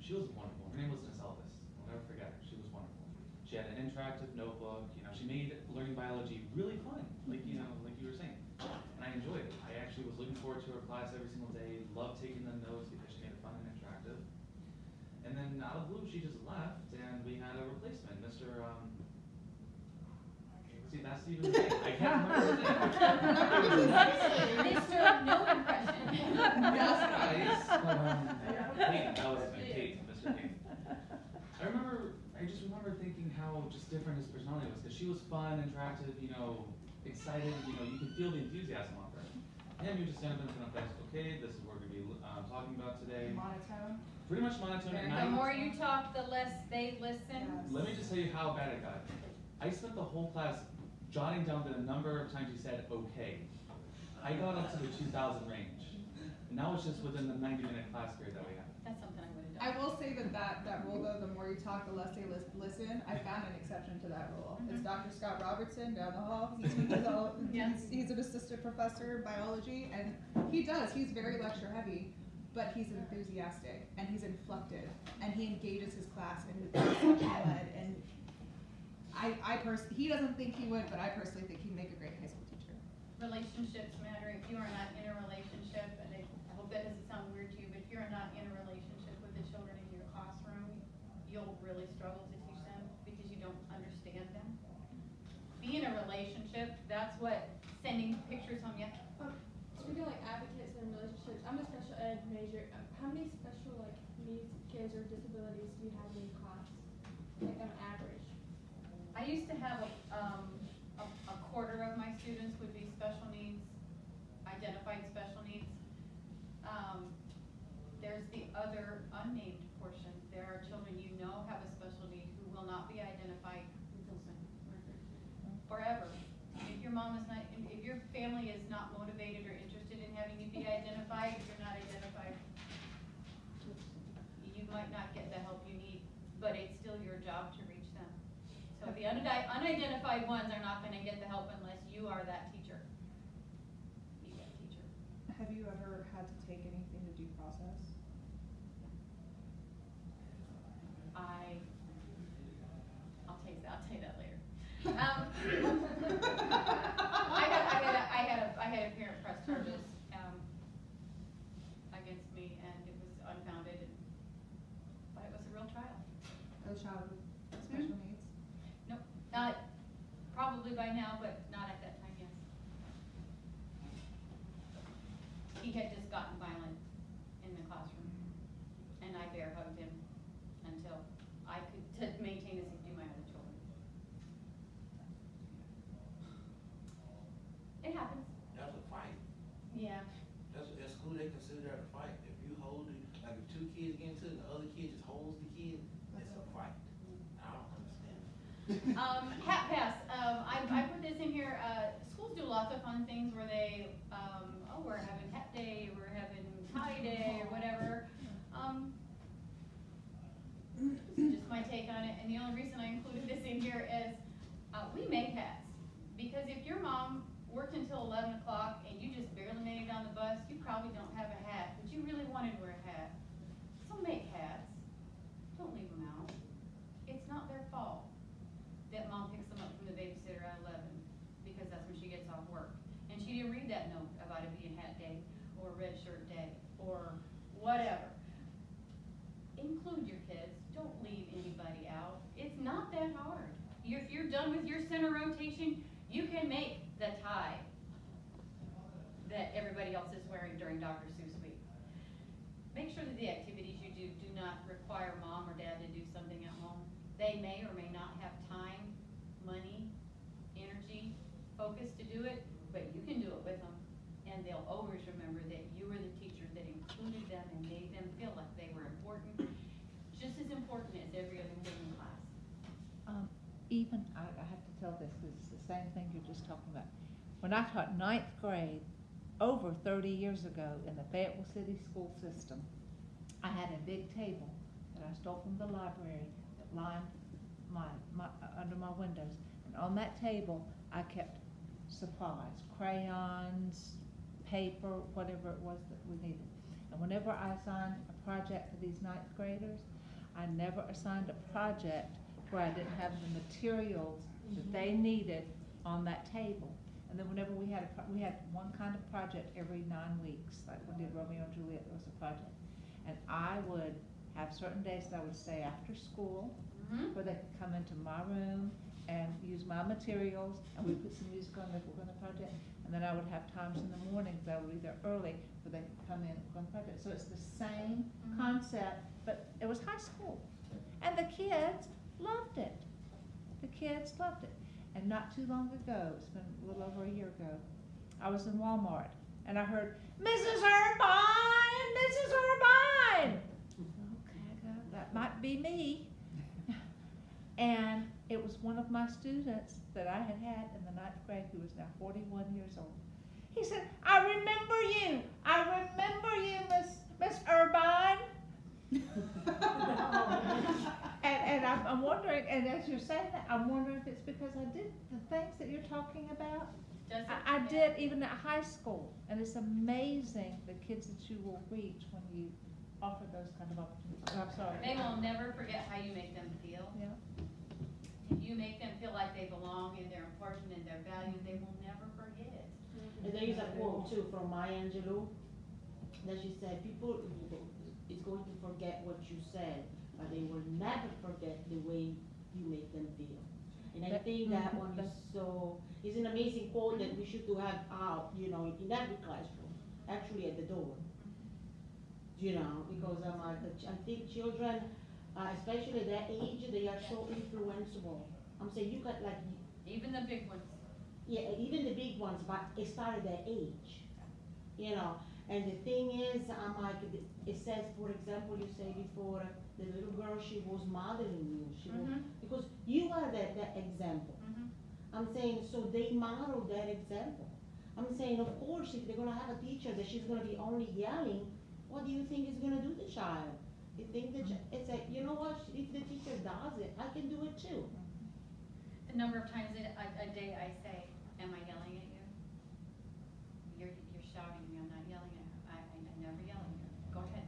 she was wonderful, her name was Miss Elvis, I'll never forget her, she was wonderful. She had an interactive notebook, you know, she made learning biology really fun, like, you know, like you were saying. And I enjoyed it, I actually was looking forward to her class every single day, loved taking the notes because she made it fun and interactive. And then out of the blue, she just left, and we had a replacement, Mr. See, that's even the name. I can't remember his name. Mr. No impression. Yes, guys. Peyton, that was his name, Peyton, Mr. Peyton. I just remember thinking how just different his personality was, because she was fun, interactive, you know, excited, you know, you could feel the enthusiasm of her. Him, you just stand up and say, okay, this is what we're going to be talking about today. Monotone. Pretty much monotone. And The more you talk, the less they listen. let me just tell you how bad it got. I spent the whole class jotting down the number of times you said okay. I got up to the 2,000 range. And that was just within the 90-minute class period that we had. That's something I would have done. I will say that rule though, the more you talk, the less they listen. I found an exception to that rule. It's Dr. Scott Robertson down the hall. He teaches all, Yes. he's an assistant professor in biology, and he's very lecture heavy, but he's enthusiastic and he's inflected and he engages his class and he's led. And he doesn't think he would, but I personally think he'd make a great high school teacher. Relationships matter. If you are not in a relationship, and I hope that doesn't sound weird to you, but if you're not in a relationship with the children in your classroom, you'll really struggle to teach them because you don't understand them. Be in a relationship, that's what sending pictures home, yeah. Speaking of like advocates and relationships, I'm a special ed major. How many special like needs kids or disabilities do you have in your class? Like on average? I used to have a quarter of my students would be special needs, identified special needs. There's the other unnamed portion. There are children you know have a special need who will not be identified until soon, forever. If your mom is not, if your family is not motivated or interested in having you be identified, you're not identified. You might not get the help you need, but it's still your job to reach them. So the unidentified ones are not gonna get the help unless you are that teacher. Be that teacher. Have you ever had to take anything to due process? I'll tell you that later. I had a parent press charges, against me, and it was unfounded, but it was a real trial. A child with special needs? Nope, not, probably by now, but not at that time, yes. He had just gotten violent in the classroom, and I bear hugged him until I could, to maintain the safety of my other children. It happens. That's a fight. Yeah. That's at school they consider that a fight. If you hold it, like if two kids get into it and the other kid just holds the kid, it's a fight. I don't understand. Hat pass. I put this in here. Schools do lots of fun things where they, we're having hat day, we're having tie day, or whatever. This is just my take on it, and the only reason I included this in here is we make hats. Because if your mom worked until 11 o'clock and you just barely made it on the bus, you probably don't have a hat, but you really wanted to wear a hat. So make hats. Don't leave them out. It's not their fault that mom picks them up from the babysitter at 11, because that's when she gets off work. And she didn't read that note about it being hat day, or red shirt day, or whatever. Include your kids. Don't leave anybody out. It's not that hard. If you're done with your center rotation, you can make the tie that everybody else is wearing during Dr. Seuss week. Make sure that the activities you do not require mom or dad to do something at home. They may or may not have time, money, energy, focus to do it, but you can do it with them. And they'll always remember that you were the teacher that included them and made them feel like they were important, just as important as every other kid in class. Even, I have to tell this, because it's the same thing you're just talking about. When I taught 9th grade, over 30 years ago, in the Fayetteville City school system, I had a big table that I stole from the library that lined under my windows. And on that table, I kept supplies, crayons, paper, whatever it was that we needed. And whenever I assigned a project for these 9th graders, I never assigned a project where I didn't have the materials that they needed on that table. And then whenever we had one kind of project every 9 weeks, like we did Romeo and Juliet, there was a project. And I would have certain days that I would stay after school, where they could come into my room and use my materials, and we put some music on the project. And then I would have times in the morning that I would be there early, where they could come in and go on the project. So it's the same concept, but it was high school. And the kids loved it. The kids loved it. And not too long ago, it's been a little over a year ago, I was in Walmart and I heard, Mrs. Irvine, Mrs. Irvine. Okay, that might be me. And it was one of my students that I had in the 9th grade, who was now 41 years old. He said, I remember you, Miss Irvine. And I'm wondering, and as you're saying that, I'm wondering if it's because I did the things that you're talking about. Does it? I did even at high school, and it's amazing the kids that you will reach when you offer those kind of opportunities. I'm sorry. They will never forget how you make them feel. Yeah. If you make them feel like they belong and they're important and they're valued, they will never forget. And there is a quote too from Maya Angelou that she said, people is going to forget what you said, but they will never forget the way you make them feel. And I think that one is so, it's an amazing quote that we should to have out, you know, in every classroom, actually at the door. You know, because I think children, especially at that age, they are so influenceable. I'm saying you got like, Even the big ones. yeah, even the big ones, but it started at age, you know. And the thing is, it says, for example, you say before, the little girl, she was modeling you, she was, because you are that example. I'm saying, so they model that example. I'm saying, of course, if they're gonna have a teacher that she's gonna be only yelling, what do you think is gonna do the child? You think that, it's like, you know what, if the teacher does it, I can do it too. The number of times a day I say, am I yelling at you? You're shouting at me, I'm not yelling at you. I never yell at you. Go ahead,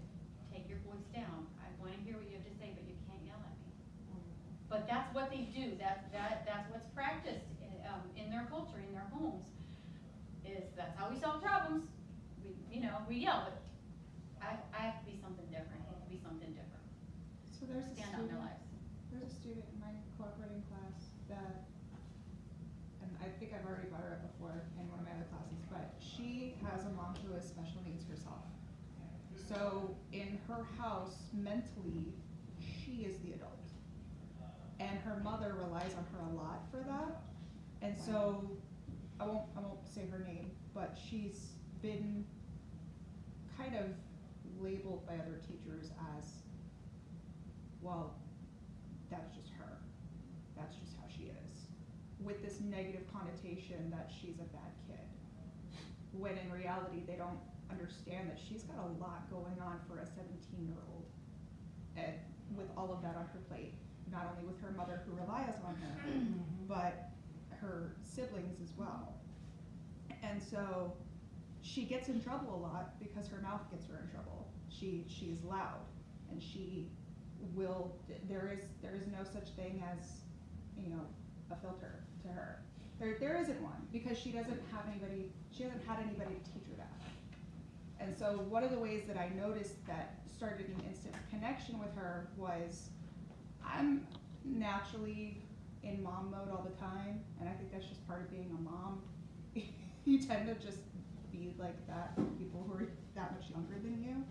take your voice down. I wanna hear what you have to say, but you can't yell at me. But that's what they do, that's what's practiced in their culture, in their homes, is that's how we solve problems. We yell, but I have to be something different, I have to be something different. So there's a Stand out in their student, lives. there's a student in my cooperating class that, and I think I've already brought her up before in one of my other classes, but she has a mom who has special needs herself. So in her house, mentally, she is the adult. And her mother relies on her a lot for that. And so, I won't say her name, but she's been kind of labeled by other teachers as, well, that's just her. That's just how she is. With this negative connotation that she's a bad kid. When in reality, they don't understand that she's got a lot going on for a 17-year-old. And with all of that on her plate, not only with her mother who relies on her, but her siblings as well. And so she gets in trouble a lot because her mouth gets her in trouble. She's loud, and she will, there is no such thing as, a filter to her. There isn't one, because she hasn't had anybody to teach her that. And so one of the ways that I noticed that started an instant connection with her was, I'm naturally in mom mode all the time, and I think that's just part of being a mom. You tend to just be like that with people who are that much younger than you.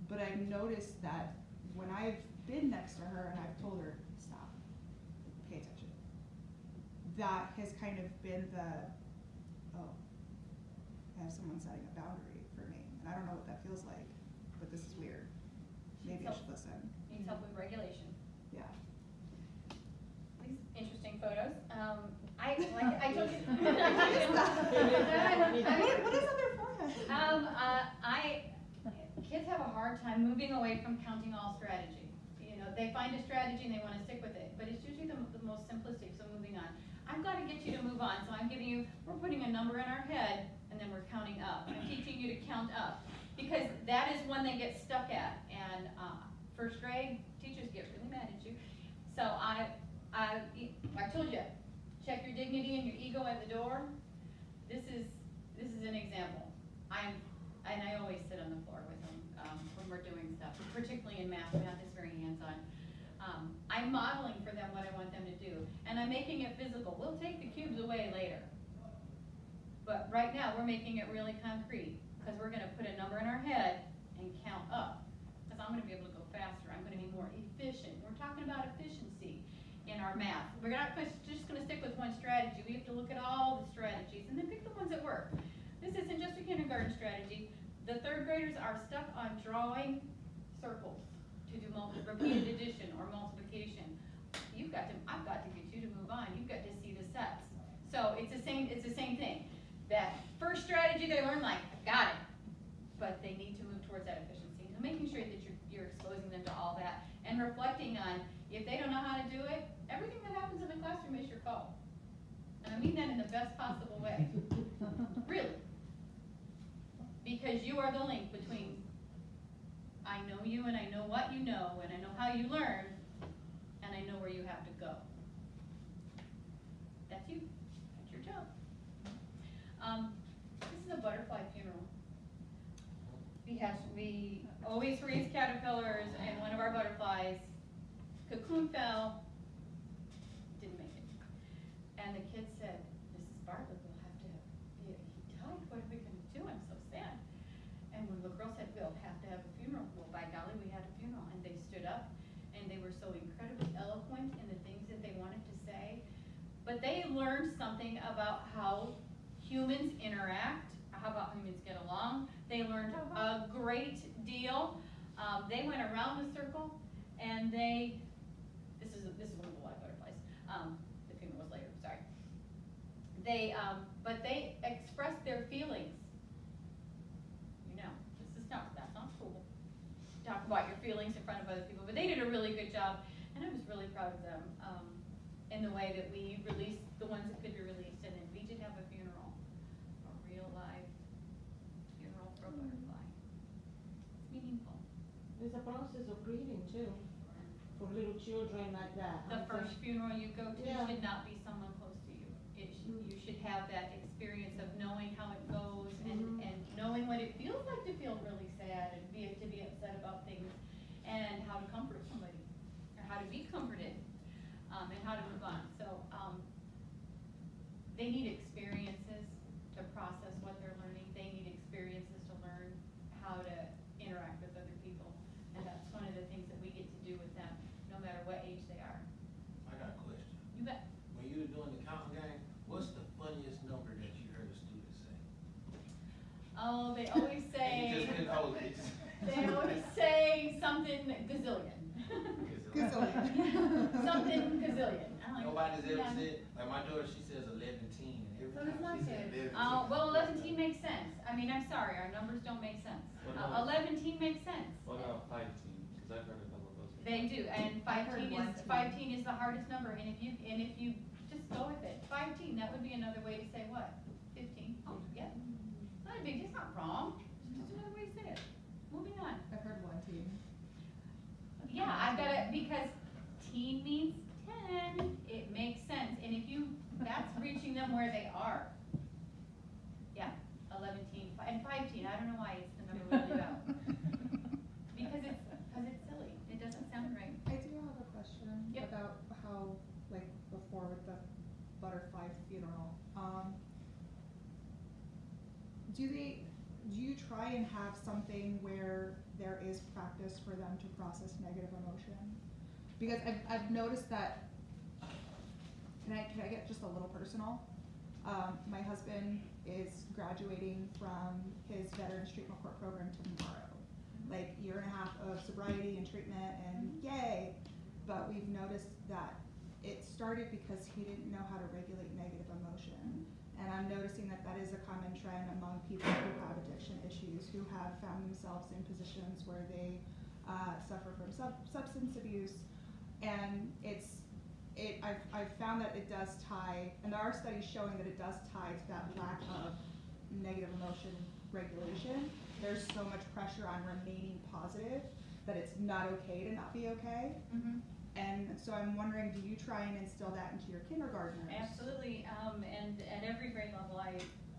But I've noticed that when I've been next to her and I've told her, stop, pay attention, that has kind of been the, oh, I have someone setting a boundary for me, and I don't know what that feels like, but this is weird. Maybe I should listen. Needs help with regulation. Yeah. These interesting photos. I told you. What is on their forehead? Kids have a hard time moving away from counting all strategy. They find a strategy and they want to stick with it, but it's usually the most simplistic, so moving on. I've got to get you to move on, so we're putting a number in our head, and then we're counting up. I'm teaching you to count up, because that is one they get stuck at, and first grade, teachers get really mad at you. So I told you, check your dignity and your ego at the door. This is an example. I always sit on the floor with them when we're doing stuff, particularly in math. Math is very hands-on. I'm modeling for them what I want them to do, and I'm making it physical. We'll take the cubes away later, but right now we're making it really concrete, because we're going to put a number in our head and count up, because I'm going to be able to go faster. I'm going to be more efficient. We're talking about efficiency in our math. We're not just going to stick with one strategy. We have to look at all the strategies and then pick the ones that work. This isn't just a kindergarten strategy. The third graders are stuck on drawing circles to do repeated addition or multiplication. I've got to get you to move on. You've got to see the sets. So it's the same thing. strategy they learn, like, got it. But they need to move towards that efficiency. So making sure that you're exposing them to all that and reflecting on, if they don't know how to do it, everything that happens in the classroom is your fault. And I mean that in the best possible way. Really. Because you are the link between I know you and I know what you know and I know how you learn and I know where you have to go. That's you. That's your job. This is a butterfly funeral. We always raise caterpillars, and one of our butterflies, cocoon fell, didn't make it. And the kid said, Mrs. Bartlett will have to, he died, what are we gonna do? I'm so sad. And when the girl said, we'll have to have a funeral, well, by golly, we had a funeral. And they stood up, and they were so incredibly eloquent in the things that they wanted to say. But they learned something about how humans interact, how humans get along. They learned a great deal. They went around the circle, and this is one of the live butterflies. The funeral was later, sorry. But they expressed their feelings. You know, that's not cool. Talk about your feelings in front of other people, but they did a really good job, and I was really proud of them in the way that we released the ones that could be released, and then we did have a funeral, a real live funeral for a butterfly. It's meaningful. There's a process of grieving too, for little children like that. The first funeral you go to Yeah. should not be someone close to you. You should have that experience of knowing how it goes and knowing what it feels like to feel really sad and to be upset about things, and how to comfort somebody, or how to be comforted, and how to move on. So they need experiences to process what they're learning. They need experiences to learn how to interact with other people. And that's one of the things that we get to do with them, no matter what age they are. I got a question. You bet. When you were doing the counting game, what's the funniest number that you heard a student say? Oh, they always And say, you just couldn't hold it. they always say something gazillion. Gazillion. Something gazillion. I'm like, Nobody's ever yeah. said, like my daughter, she says 11 teen, and every So that's time not she says good. 11 Well, 11 teen makes sense. I mean, I'm sorry, our numbers don't make sense. What about- 11 teen makes sense. What about 5 teen? Because I've heard a couple of those. They do, and I heard 1 5 teen is the hardest number, and if you just go with it, 5 teen, that would be another way to say what? 15. Oh, yeah. Not a big, it's not wrong. It's just another way to say it. Moving on. I've heard 1 team. Yeah, I've got it, because teen means 10. It makes sense, and that's reaching them where they are. Yeah, 11 teen, and 5 teen, I don't know why it's the number we leave out. Because it's silly. It doesn't sound right. I do have a question Yep. about how, like, before with the butterfly funeral. Do you try and have something where there is practice for them to process negative emotion? Because I've noticed that, can I get just a little personal? My husband is graduating from his Veterans Treatment Court program tomorrow. Like, 1.5 years of sobriety and treatment, and yay! But we've noticed that it started because he didn't know how to regulate negative emotion. And I'm noticing that that is a common trend among people who have addiction issues, who have found themselves in positions where they suffer from substance abuse. And I've found that it does tie, and there are studies showing that it does tie to that lack of negative emotion regulation. There's so much pressure on remaining positive that it's not okay to not be okay. Mm-hmm. And so I'm wondering, do you try and instill that into your kindergartners? Absolutely, and at every grade level, I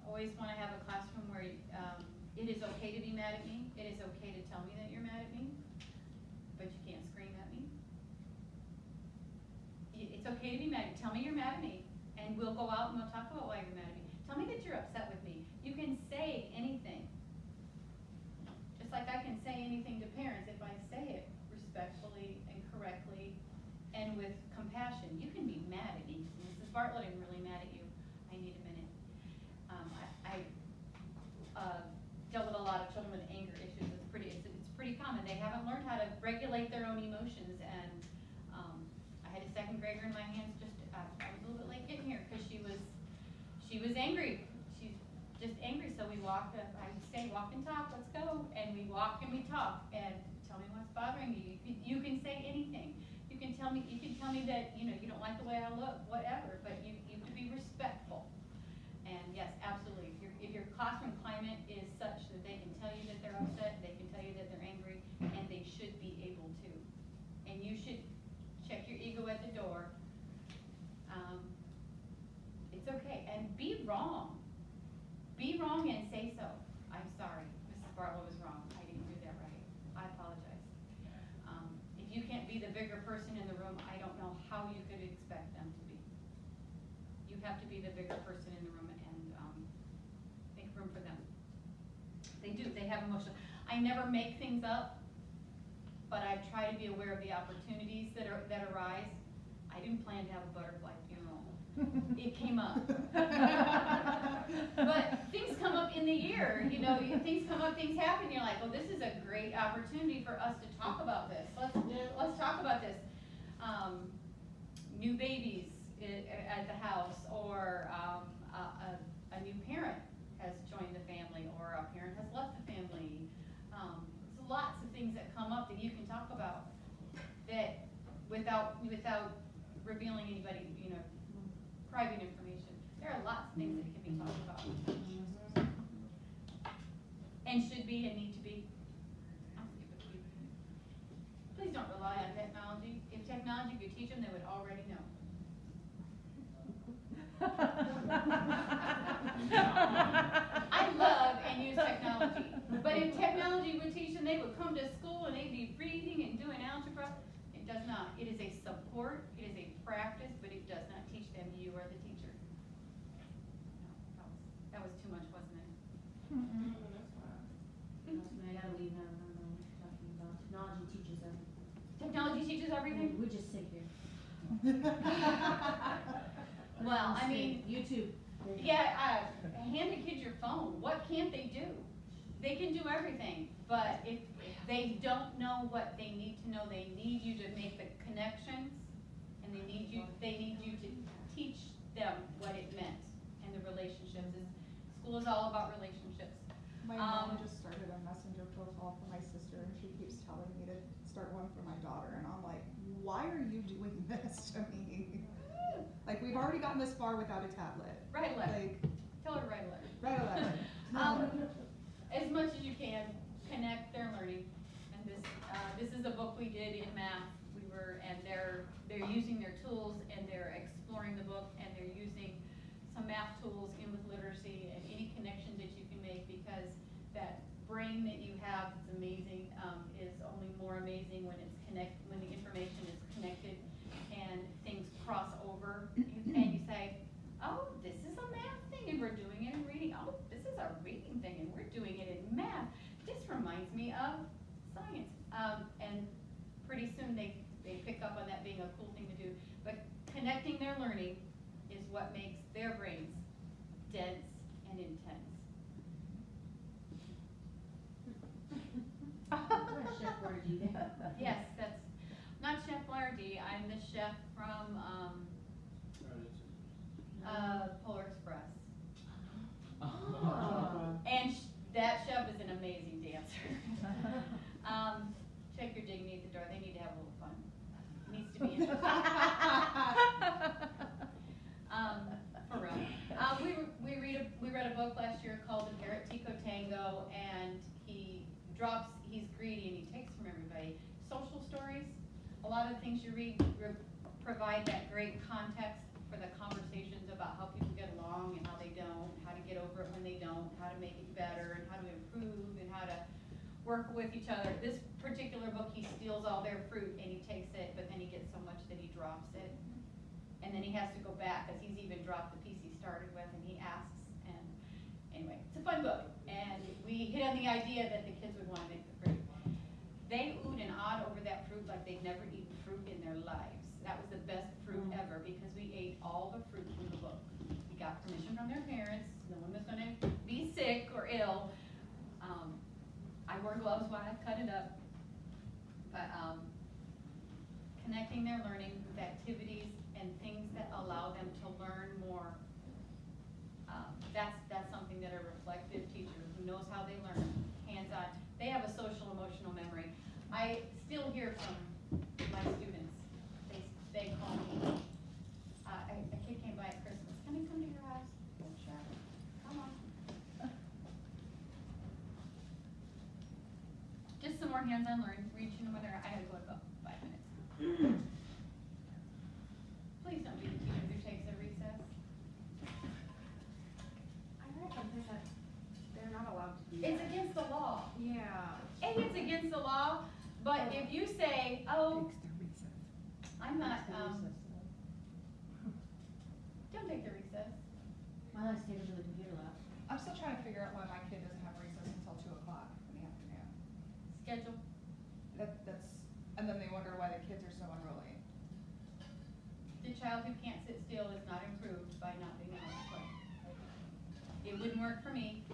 always want to have a classroom where it is okay to be mad at me. It is okay to tell me that you're mad at me, but you can't scream at me. It's okay to be mad. Tell me you're mad at me, and we'll go out and we'll talk about why you're mad at me. Tell me that you're upset with me. You can say anything. Just like I can say anything to parents if I say it respectfully and correctly and with compassion. You can be mad at me. Mrs. Bartlett, I'm really mad at you. I need a minute. I dealt with a lot of children with anger issues. It's pretty common. They haven't learned how to regulate their own emotions, and I had a 2nd grader in my hands. I was a little bit late getting here because she was angry. She's just angry. So walk, I say, walk and talk, let's go, and we walk and we talk, and tell me what's bothering you. You can say anything. You can tell me that, you know, you don't like the way I look, whatever, but you have to be respectful. And yes, absolutely, if your classroom climate is such that they can tell you that they're upset, they can tell you that they're angry, and they should be able to. And you should check your ego at the door. It's okay, and be wrong. Be wrong and say so. I'm sorry, Mrs. Barlow was wrong. I didn't do that right. I apologize. If you can't be the bigger person in the room, I don't know how you could expect them to be. You have to be the bigger person in the room and make room for them. They do. They have emotion. I never make things up, but I try to be aware of the opportunities that arise. I didn't plan to have a butterfly funeral. It came up. But things come up in the year, you know, things come up, things happen, you're like, well, this is a great opportunity for us to talk about this. Let's talk about this. New babies at the house, or a new parent has joined the family, or a parent has left the family. So lots of things that come up that you can talk about that without revealing anybody, you know, private information. There are lots of things that can be talked about. And should be and need to be. Please don't rely on technology. If technology could teach them, they would already know. I love and use technology. But if technology would teach them, they would come to school and they'd be reading and doing algebra. It does not. It is a support, it is a practice, but it does not teach them. You are the teacher. No, that was too much, wasn't it? I gotta leave now, I don't know what you're talking about. Technology teaches them. Technology teaches everything? We just sit here. Well, I mean, YouTube. yeah, hand the kids your phone. What can't they do? They can do everything, but if they don't know what they need to know, they need you to make the connections, and they need you to teach them what it meant and the relationships. School is all about relationships. My mom just started a messenger profile for my sister, and she keeps telling me to start one for my daughter, and I'm like, why are you doing this to me? Like, we've already gotten this far without a tablet. Write a letter. Like, Tell her to write a letter. write a letter. As much as you can, connect their learning. And this is a book we did in math. And they're using their tools, and they're exploring the book, and they're using some math tools in with literacy and any connections that you can make, because that brain that you have is amazing, is only more amazing when it's when the information is connected and things cross over, and you say, oh, this is a math thing and we're doing it in reading. Oh, this is a reading thing and we're doing it in math. This reminds me of science. And pretty soon they pick up on that being a cool thing to do. But connecting their learning is what makes their brains dense and intense. Chef Boyardee. Yes, that's not Chef Boyardee. I'm the chef from Polar Express. Oh. And that chef is an amazing dancer. Check your dignity at the door. They need to have a little fun. It needs to be interesting. For real. We read a book last year called The Parrot Tico Tango, and he's greedy and he takes from everybody. Social stories, a lot of the things you read provide that great context for the conversations about how people get along and how they don't, how to get over it when they don't, how to make it better, and how to improve, and how to work with each other. This particular book, he steals all their fruit and he takes it, but then he gets so much that he drops it. And then he has to go back because he's even dropped the piece he started with, and he asks. And anyway, it's a fun book. And we hit on the idea that the kids would want to make the fruit. They oohed and awed over that fruit like they'd never eaten fruit in their lives. That was the best fruit ever because we ate all the fruit from the book. We got permission from their parents. No one was going to be sick or ill. I wore gloves while I cut it up. But connecting their learning with activities and things that allow them to learn more, that's something that a reflective teacher hear from my students. They call me. A kid came by at Christmas. Can I come to your house? Oh, sure. Come on. Just some more hands-on learning, reaching when I had to go in about 5 minutes. Please don't be the teacher who takes a recess. I read something that they're not allowed to do It's that. against the law. Yeah. And it's against the law, but if you say, oh, Takes their recess. I'm not, It's the recess. don't take the recess. My last day was in the computer lab. I'm still trying to figure out why my kid doesn't have recess until 2 o'clock in the afternoon. Schedule. And then they wonder why the kids are so unruly. The child who can't sit still is not improved by not being able to play. It wouldn't work for me,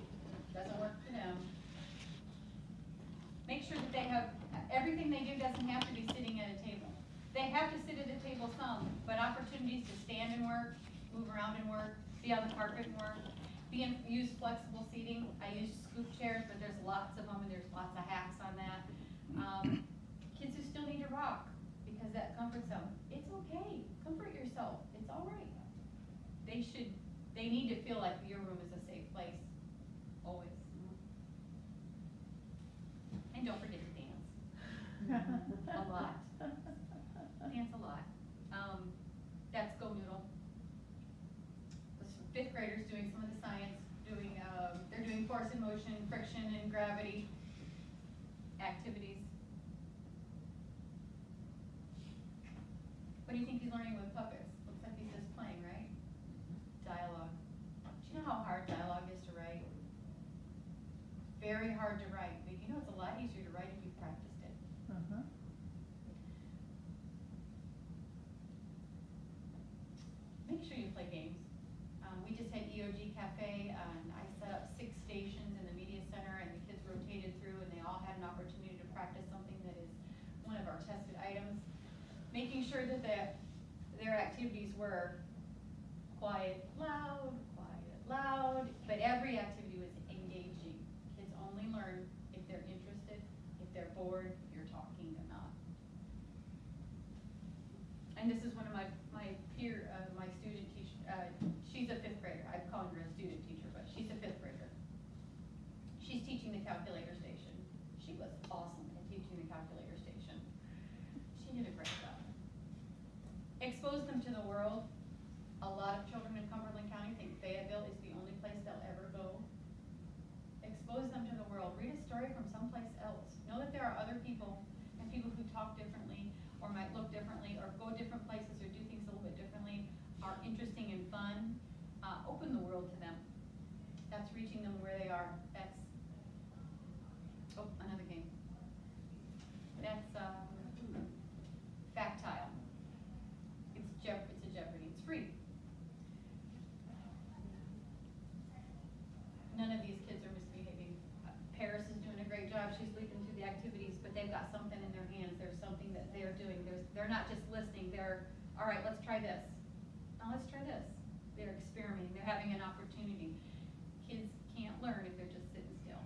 doesn't work for them. Make sure that they have, everything they do doesn't have to be sitting at a table. They have to sit at a table some, but opportunities to stand and work, move around and work, be on the carpet and work, use flexible seating. I use scoop chairs, but there's lots of them and there's lots of hacks on that. Kids who still need to rock because that comfort zone, it's okay. Comfort yourself, it's all right. They need to feel like your room is a safe place, always. And don't forget to dance. A lot. Dance a lot. That's Go Noodle. The 5th graders doing some of the science, they're doing force and motion, friction and gravity activities. What do you think he's learning with puppets? Looks like he's just playing, right? Dialogue. Do you know how hard dialogue is to write? Very hard to write, but you know it's a lot easier to write if you've practiced it. Uh-huh. Make sure you play games. We just had EOG Cafe, and I set up 6 stations in the media center, and the kids rotated through, and they all had an opportunity to practice something that is one of our tested items. Making sure that their activities were quiet, loud, but every activity was engaging. Kids only learn if they're interested, if they're bored, you're talking or not. And this is one of my student teacher, she's a 5th grader. I'm calling her a student teacher, but she's a 5th grader. She's teaching the calculator station. She was awesome at teaching the calculator station. She did a great job. Expose them to the world. A lot of children in Cumberland County think Fayetteville is the only place they'll ever go. Expose them to the world. Read a story from someplace else. Know that there are other people and people who talk differently or might look differently or go different places or do things a little bit differently are interesting and fun. Open the world to them. That's reaching them where they are. That's, oh, another game. That's Factile. It's a Jeopardy. It's free. None of these kids are misbehaving. Paris is doing a great job. She's leading through the activities, but they've got something in their hands. There's something that they're doing. They're not just listening. They're, all right, let's try this. Now let's try this. They're experimenting. They're having an opportunity. Kids can't learn if they're just sitting still.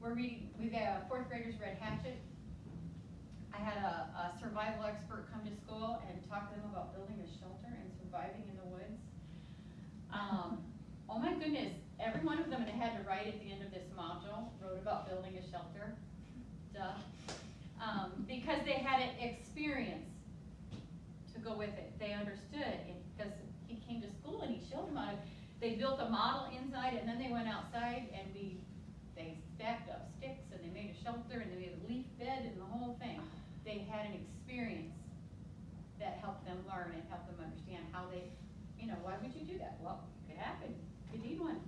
We've got 4th graders read Hatchet. I had a survival expert come to school and talk to them about building a shelter and surviving in the woods. Oh my goodness, every one of them had to write at the end of this module, wrote about building a shelter. Duh. Because they had an experience to go with it. They understood it because he came to school and he showed them how to, they built a model inside and then they went outside and they stacked up sticks and they made a shelter and they made a leaf bed and the whole thing. They had an experience that helped them learn and helped them understand how they, why would you do that? Well, it could happen. You need one.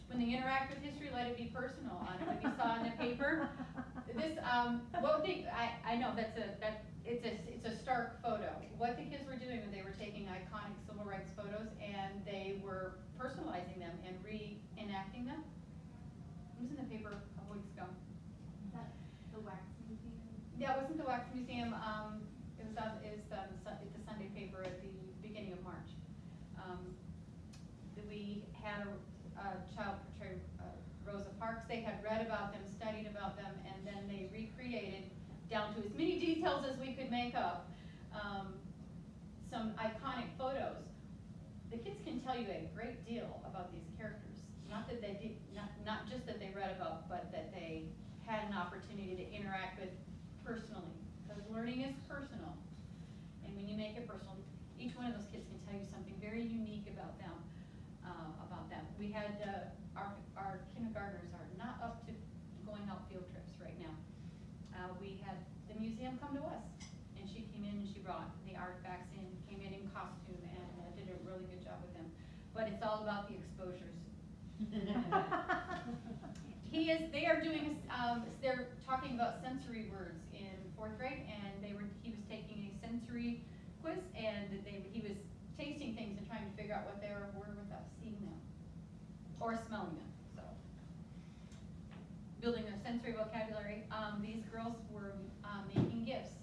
When they interact with history, let it be personal. What you saw in the paper. This, I know it's a stark photo. What the kids were doing was they were taking iconic civil rights photos and they were personalizing them and reenacting them. It was in the paper a couple weeks ago. Is that the wax museum? Yeah, it wasn't the wax museum. It was the Sunday paper at the beginning of March. We had a child portray Rosa Parks. They had read about them, studied about them, and then they recreated tells us we could make up some iconic photos. The kids can tell you a great deal about these characters. Not that they did, not just that they read about, but that they had an opportunity to interact with personally. Because learning is personal. And when you make it personal, each one of those kids can tell you something very unique about them. We had, our kindergartners are not up to going out field trips right now. We had the museum come to us, and she came in and she brought the artifacts in, came in costume, and did a really good job with them. But it's all about the exposures. They are doing, they're talking about sensory words in 4th grade, and he was taking a sensory quiz, and he was tasting things and trying to figure out what they were without seeing them or smelling them. So, building their sensory vocabulary. These girls were making gifts.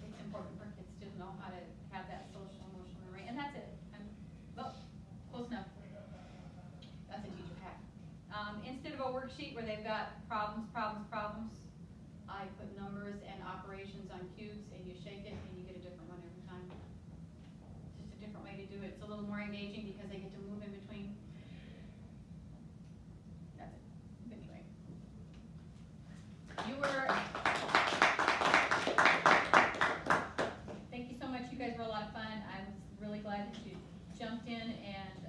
It's important for kids to know how to have that social emotional memory, and that's it. Close enough. That's a teacher hack. Instead of a worksheet where they've got problems, I put numbers and operations on cubes, and you shake it, and you get a different one every time. Just a different way to do it. It's a little more engaging because they get to move in between. That's it. Anyway. Thank you so much. You guys were a lot of fun. I was really glad that you jumped in and